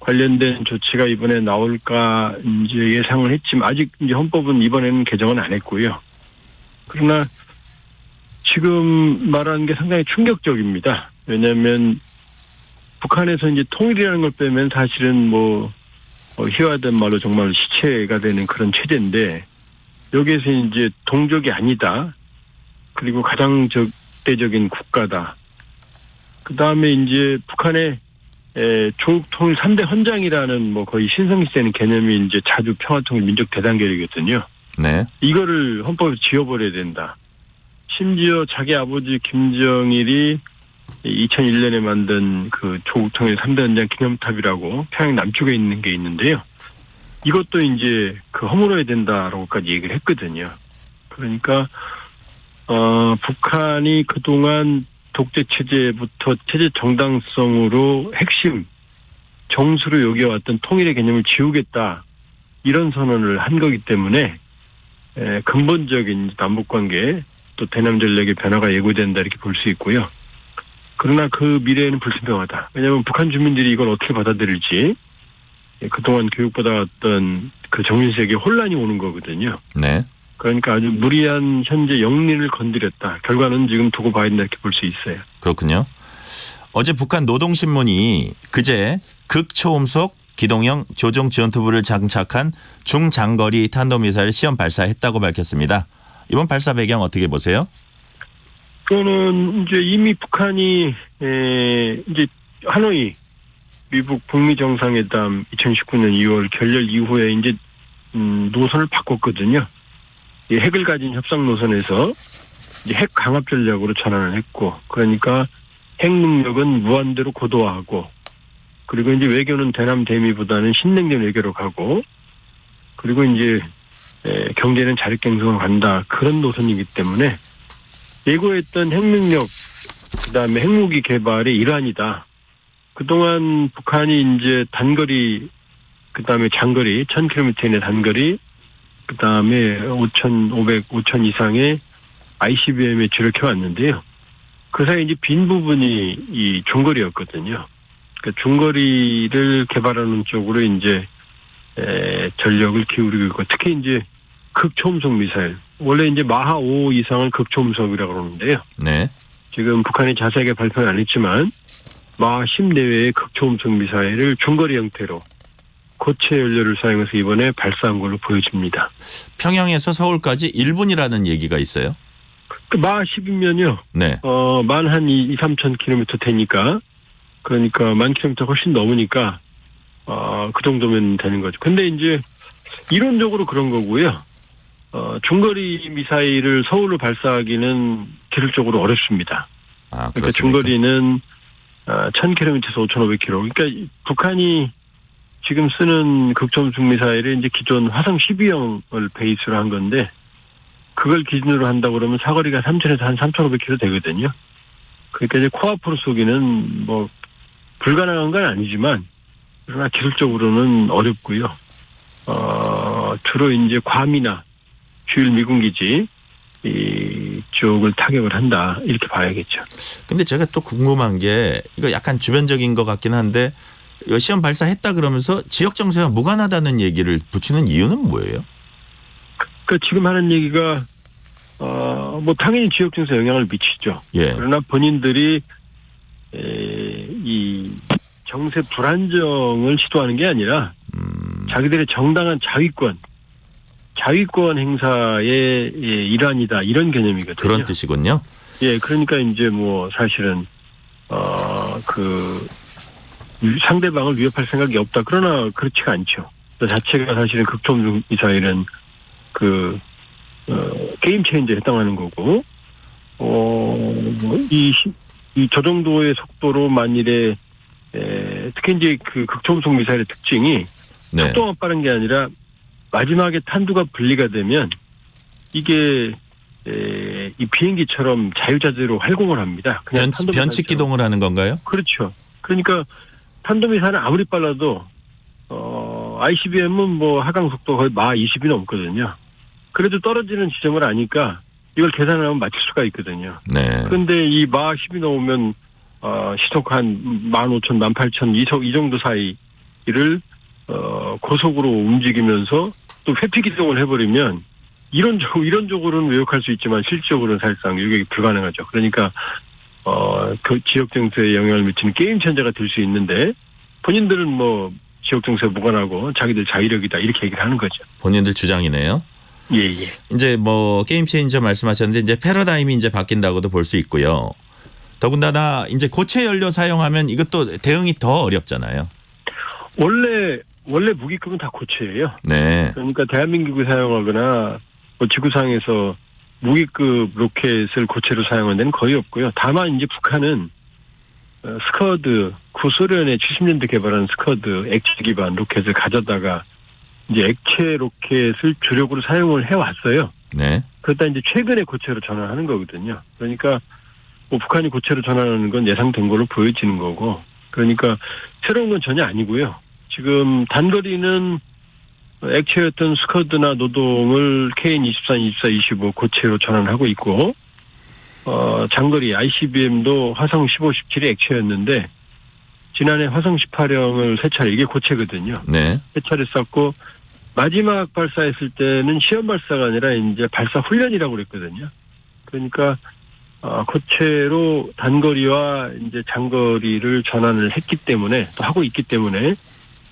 관련된 조치가 이번에 나올까 이제 예상을 했지만 아직 이제 헌법은 이번에는 개정은 안 했고요. 그러나 지금 말하는 게 상당히 충격적입니다. 왜냐하면 북한에서 이제 통일이라는 걸 빼면 사실은 뭐 희화된 말로 정말 시체가 되는 그런 체제인데 여기에서 이제 동족이 아니다. 그리고 가장 적대적인 국가다. 그 다음에 이제 북한의 조국 통일 3대 헌장이라는 뭐 거의 신성시되는 개념이 이제 자주 평화통일 민족 대단결이거든요. 네. 이거를 헌법에 지워버려야 된다. 심지어 자기 아버지 김정일이 2001년에 만든 그 조국 통일 3대 헌장 기념탑이라고 평양 남쪽에 있는 게 있는데요. 이것도 이제 그 허물어야 된다라고까지 얘기를 했거든요. 그러니까 북한이 그동안 독재 체제부터 체제 정당성으로 핵심 정수로 여겨왔던 통일의 개념을 지우겠다 이런 선언을 한 거기 때문에 근본적인 남북관계 또 대남 전략의 변화가 예고된다 이렇게 볼 수 있고요. 그러나 그 미래에는 불투명하다. 왜냐하면 북한 주민들이 이걸 어떻게 받아들일지 그동안 교육받아왔던 그 정신세계에 혼란이 오는 거거든요. 네. 그러니까 아주 무리한 현재 영린을 건드렸다. 결과는 지금 두고 봐야 된다 이렇게 볼 수 있어요. 그렇군요. 어제 북한 노동신문이 그제 극초음속 기동형 조종 지원투부를 장착한 중장거리 탄도미사일 시험 발사했다고 밝혔습니다. 이번 발사 배경 어떻게 보세요? 그거는 이제 이미 북한이 이제 하노이 미국 북미 정상회담 2019년 2월 결렬 이후에 이제 노선을 바꿨거든요. 이 핵을 가진 협상 노선에서 이제 핵 강압 전략으로 전환을 했고, 그러니까 핵 능력은 무한대로 고도화하고, 그리고 이제 외교는 대남 대미보다는 신냉전 외교로 가고, 그리고 이제 경제는 자력갱생으로 간다. 그런 노선이기 때문에 예고했던 핵 능력, 그다음에 핵무기 개발의 일환이다. 그동안 북한이 이제 단거리, 그다음에 장거리, 1000km 이내 단거리, 그다음에 5,500 이상의 ICBM에 주력해 왔는데요. 그 사이 이제 빈 부분이 이 중거리였거든요. 그러니까 중거리를 개발하는 쪽으로 이제 전력을 기울이고 있고, 특히 이제 극초음속 미사일. 원래 이제 마하 5 이상을 극초음속이라고 그러는데요. 네. 지금 북한이 자세하게 발표는 안 했지만 마하 10 내외의 극초음속 미사일을 중거리 형태로 고체 연료를 사용해서 이번에 발사한 걸로 보여집니다. 평양에서 서울까지 1분이라는 얘기가 있어요. 그 마하 10이면요. 네. 만 한 2-3천 킬로미터 되니까, 그러니까 10,000킬로미터 훨씬 넘으니까 그 정도면 되는 거죠. 근데 이제 이론적으로 그런 거고요. 중거리 미사일을 서울로 발사하기는 기술적으로 어렵습니다. 그러니까 중거리는 1,000km에서 5,500km. 그러니까 북한이 지금 쓰는 극초음속 미사일이 이제 기존 화성 12형을 베이스로 한 건데, 그걸 기준으로 한다고 그러면 사거리가 3,000에서 한 3,500km 되거든요. 그러니까 이제 코앞으로 쏘기는 뭐 불가능한 건 아니지만, 그러나 기술적으로는 어렵고요. 주로 이제 괌이나 주일 미군기지 이쪽을 타격을 한다 이렇게 봐야겠죠. 근데 제가 또 궁금한 게, 이거 약간 주변적인 것 같긴 한데, 이거 시험 발사했다 그러면서 지역 정세와 무관하다는 얘기를 붙이는 이유는 뭐예요? 그러니까 지금 하는 얘기가 뭐 당연히 지역 정세에 영향을 미치죠. 예. 그러나 본인들이 이 정세 불안정을 시도하는 게 아니라 자기들의 정당한 자위권 행사의 일환이다 이런 개념이거든요. 그런 뜻이군요. 예, 그러니까 이제 뭐 사실은 상대방을 위협할 생각이 없다. 그러나 그렇지가 않죠. 그 자체가 사실은 극초음속 미사일은 게임 체인저에 해당하는 거고, 저 정도의 속도로 만일에 특히 이제 그 극초음속 미사일의 특징이 속도만 빠른 게 아니라 마지막에 탄두가 분리가 되면 이게 이 비행기처럼 자유자재로 활공을 합니다. 그냥 변칙 기동을 하는 건가요? 그렇죠. 그러니까 탄도미사일은 아무리 빨라도 ICBM은 뭐 하강 속도가 거의 마 20이 넘거든요. 그래도 떨어지는 지점을 아니까 이걸 계산을 하면 맞출 수가 있거든요. 네. 그런데 이 마 10이 넘으면 시속 한 15,000, 18,000 이 정도 사이를 고속으로 움직이면서 또 회피 기동을 해버리면 이론적으로는 왜곡할 수 있지만 실질적으로는 사실상 유격이 불가능하죠. 그러니까 그 지역 정세에 영향을 미치는 게임 체인저가 될 수 있는데 본인들은 뭐 지역 정세에 무관하고 자기들 자위력이다 이렇게 얘기를 하는 거죠. 본인들 주장이네요. 예. 이제 뭐 게임 체인저 말씀하셨는데 이제 패러다임이 이제 바뀐다고도 볼 수 있고요. 더군다나 이제 고체 연료 사용하면 이것도 대응이 더 어렵잖아요. 원래 무기급은 다 고체예요. 네. 그러니까 대한민국이 사용하거나 뭐 지구상에서 무기급 로켓을 고체로 사용하는 데는 거의 없고요. 다만 이제 북한은 스커드, 구소련의 70년대 개발한 스커드 액체 기반 로켓을 가져다가 이제 액체 로켓을 주력으로 사용을 해왔어요. 네. 그러다 이제 최근에 고체로 전환하는 거거든요. 그러니까 뭐 북한이 고체로 전환하는 건 예상된 걸로 보여지는 거고, 그러니까 새로운 건 전혀 아니고요. 지금 단거리는 액체였던 스커드나 노동을 KN-24, 24, 25 고체로 전환하고 있고, 장거리 ICBM도 화성 15, 17이 액체였는데 지난해 화성 18형을 3차례, 이게 고체거든요. 네. 3차례 쐈고 마지막 발사했을 때는 시험 발사가 아니라 이제 발사 훈련이라고 그랬거든요. 그러니까 고체로 단거리와 이제 장거리를 전환을 했기 때문에 또 하고 있기 때문에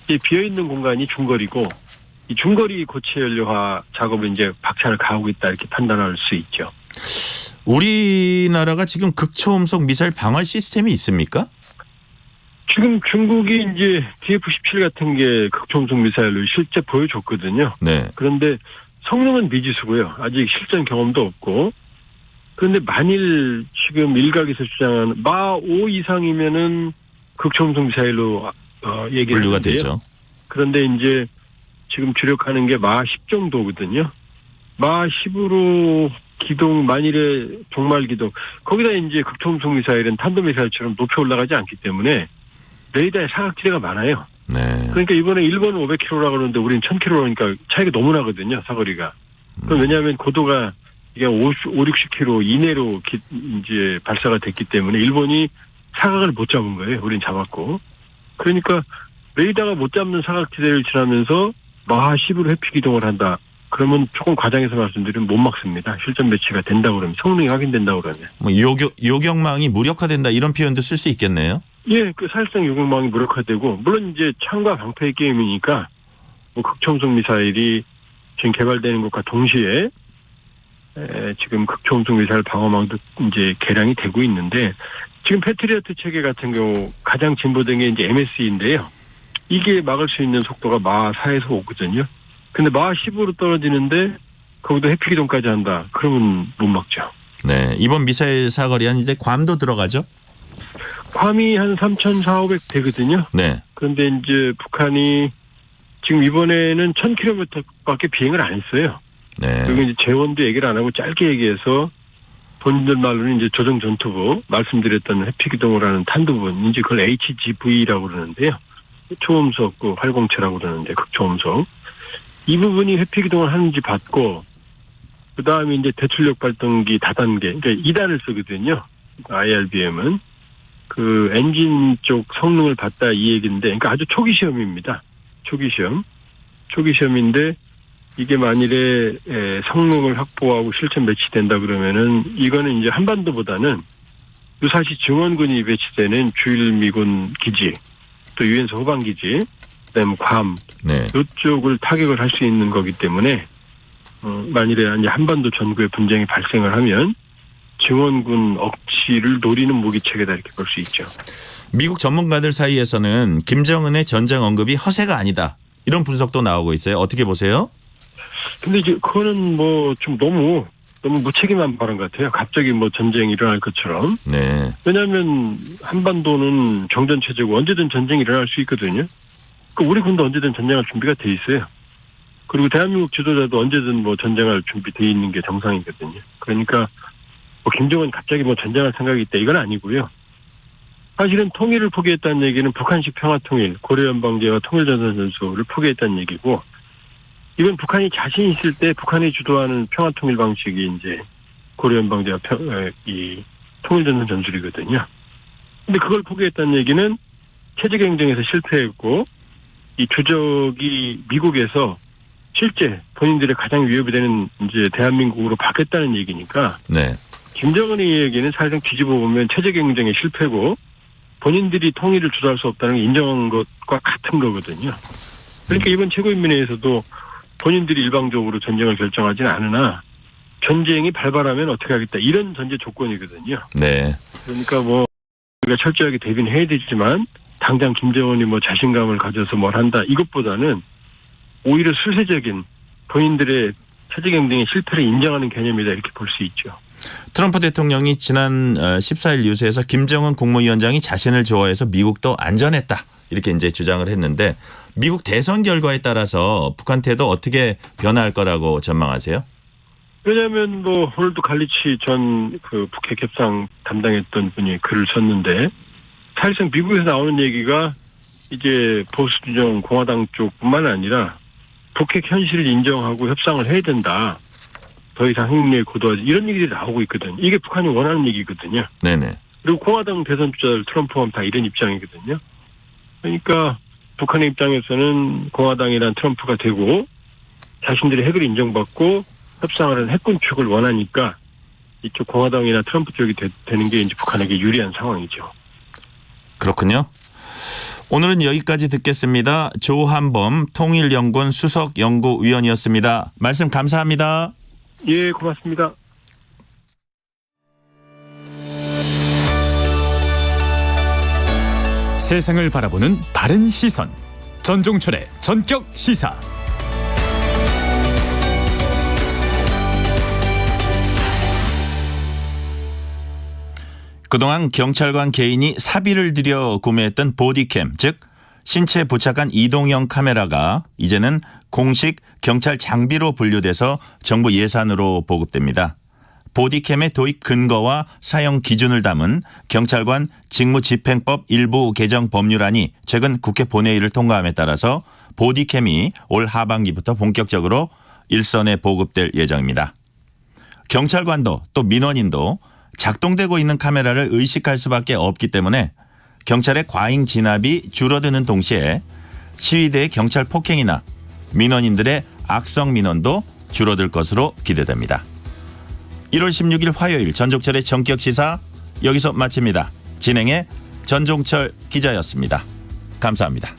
이제 비어 있는 공간이 중거리고 이 중거리 고체 연료화 작업을 이제 박차를 가하고 있다 이렇게 판단할 수 있죠. 우리나라가 지금 극초음속 미사일 방어 시스템이 있습니까? 지금 중국이 이제 DF-17 같은 게 극초음속 미사일로 실제 보여줬거든요. 네. 그런데 성능은 미지수고요. 아직 실전 경험도 없고. 그런데 만일 지금 일각에서 주장하는 마 5 이상이면은 극초음속 미사일로 얘기를 분류가 하는데요. 되죠. 그런데 이제 지금 주력하는 게 마 10 정도거든요. 마 10으로 기동, 만일에 종말 기동, 거기다 이제 극초음속 미사일은 탄도미사일처럼 높이 올라가지 않기 때문에 레이더에 사각지대가 많아요. 네. 그러니까 이번에 일본은 500km라고 그러는데 우리는 1000km니까 차이가 너무 나거든요, 사거리가. 그럼 왜냐하면 고도가 이게 60km 이내로 이제 발사가 됐기 때문에 일본이 사각을 못 잡은 거예요. 우린 잡았고. 그러니까 레이더가 못 잡는 사각지대를 지나면서 마 10으로 회피 기동을 한다. 그러면 조금 과장해서 말씀드리면 못 막습니다. 실전 배치가 된다고 그러면, 성능이 확인된다고 그러면. 뭐 요격망이 무력화된다 이런 표현도 쓸 수 있겠네요. 예, 그 사실상 요격망이 무력화되고, 물론 이제 창과 방패의 게임이니까 뭐 극초음속 미사일이 지금 개발되는 것과 동시에 지금 극초음속 미사일 방어망도 이제 개량이 되고 있는데, 지금 패트리어트 체계 같은 경우 가장 진보된 게 이제 MSE인데요. 이게 막을 수 있는 속도가 마 4에서 5거든요. 근데 마 10으로 떨어지는데 거기도 회피 기동까지 한다. 그러면 못 막죠. 네, 이번 미사일 사거리 한 이제 괌도 들어가죠? 괌이 한 3,400 되거든요. 네. 그런데 이제 북한이 지금 이번에는 1,000km밖에 비행을 안 했어요. 네. 그리고 이제 재원도 얘기를 안 하고 짧게 얘기해서 본인들 말로는 이제 조정 전투부, 말씀드렸던 회피 기동을 하는 탄두부, 이제 그걸 HGV라고 그러는데요. 초음속 그 활공체라고 그러는데 극초음속. 이 부분이 회피 기동을 하는지 봤고, 그 다음에 이제 대출력 발동기 다단계, 그러니까 2단을 쓰거든요. IRBM은. 그 엔진 쪽 성능을 봤다 이 얘기인데, 그러니까 아주 초기 시험입니다. 초기 시험. 초기 시험인데, 이게 만일에 성능을 확보하고 실전 배치된다 그러면은, 이거는 이제 한반도보다는 유사시 증원군이 배치되는 주일미군 기지, 또 유엔서 후방기지, 그다음에 괌, 네. 이쪽을 타격을 할 수 있는 거기 때문에 만일에 이제 한반도 전구에 분쟁이 발생을 하면 증원군 억지를 노리는 무기체계다 이렇게 볼 수 있죠. 미국 전문가들 사이에서는 김정은의 전쟁 언급이 허세가 아니다 이런 분석도 나오고 있어요. 어떻게 보세요? 근데 이제 그거는 뭐 좀 너무 무책임한 발언 같아요. 갑자기 뭐 전쟁이 일어날 것처럼. 네. 왜냐하면 한반도는 정전 체제고 언제든 전쟁이 일어날 수 있거든요. 우리 군도 언제든 전쟁할 준비가 돼 있어요. 그리고 대한민국 지도자도 언제든 뭐 전쟁할 준비돼 있는 게 정상이거든요. 그러니까 뭐 김정은 갑자기 뭐 전쟁할 생각이 있다 이건 아니고요. 사실은 통일을 포기했다는 얘기는 북한식 평화통일, 고려연방제와 통일전선전술을 포기했다는 얘기고, 이건 북한이 자신 있을 때 북한이 주도하는 평화통일 방식이 이제 고려연방제와 이 통일전선전술이거든요. 근데 그걸 포기했다는 얘기는 체제 경쟁에서 실패했고, 이 조적이 미국에서 실제 본인들의 가장 위협이 되는 이제 대한민국으로 바뀌었다는 얘기니까. 네. 김정은의 얘기는 사실상 뒤집어 보면 체제 경쟁에 실패고 본인들이 통일을 주도할 수 없다는 걸 인정한 것과 같은 거거든요. 그러니까 이번 최고인민회에서도 본인들이 일방적으로 전쟁을 결정하지는 않으나 전쟁이 발발하면 어떻게 하겠다 이런 전제 조건이거든요. 네. 그러니까 뭐 우리가 철저하게 대비는 해야 되지만 당장 김정은이 뭐 자신감을 가져서 뭘 한다 이것보다는 오히려 수세적인 본인들의 체제 경쟁의 실패를 인정하는 개념이다 이렇게 볼 수 있죠. 트럼프 대통령이 지난 14일 뉴스에서 김정은 국무위원장이 자신을 좋아해서 미국도 안전했다 이렇게 이제 주장을 했는데 미국 대선 결과에 따라서 북한 태도 어떻게 변화할 거라고 전망하세요? 왜냐하면 뭐 오늘도 갈리치 전 그 북핵 협상 담당했던 분이 글을 썼는데 사실상 미국에서 나오는 얘기가 이제 보수 진영 공화당 쪽뿐만 아니라 북핵 현실을 인정하고 협상을 해야 된다. 더 이상 핵무기에 고도하지 이런 얘기들이 나오고 있거든요. 이게 북한이 원하는 얘기거든요. 네네. 그리고 공화당 대선 주자들 트럼프하면 다 이런 입장이거든요. 그러니까 북한의 입장에서는 공화당이란 트럼프가 되고 자신들의 핵을 인정받고 협상을 하는 핵군 축을 원하니까 이쪽 공화당이나 트럼프 쪽이 되는 게 이제 북한에게 유리한 상황이죠. 그렇군요. 오늘은 여기까지 듣겠습니다. 조한범 통일연구원 수석연구위원이었습니다. 말씀 감사합니다. 예, 고맙습니다. 세상을 바라보는 바른 시선. 전종철의 전격 시사. 그동안 경찰관 개인이 사비를 들여 구매했던 보디캠, 즉 신체에 부착한 이동형 카메라가 이제는 공식 경찰 장비로 분류돼서 정부 예산으로 보급됩니다. 보디캠의 도입 근거와 사용 기준을 담은 경찰관 직무집행법 일부 개정 법률안이 최근 국회 본회의를 통과함에 따라서 보디캠이 올 하반기부터 본격적으로 일선에 보급될 예정입니다. 경찰관도 또 민원인도 작동되고 있는 카메라를 의식할 수밖에 없기 때문에 경찰의 과잉 진압이 줄어드는 동시에 시위대의 경찰 폭행이나 민원인들의 악성 민원도 줄어들 것으로 기대됩니다. 1월 16일 화요일 전종철의 전격시사 여기서 마칩니다. 진행의 전종철 기자였습니다. 감사합니다.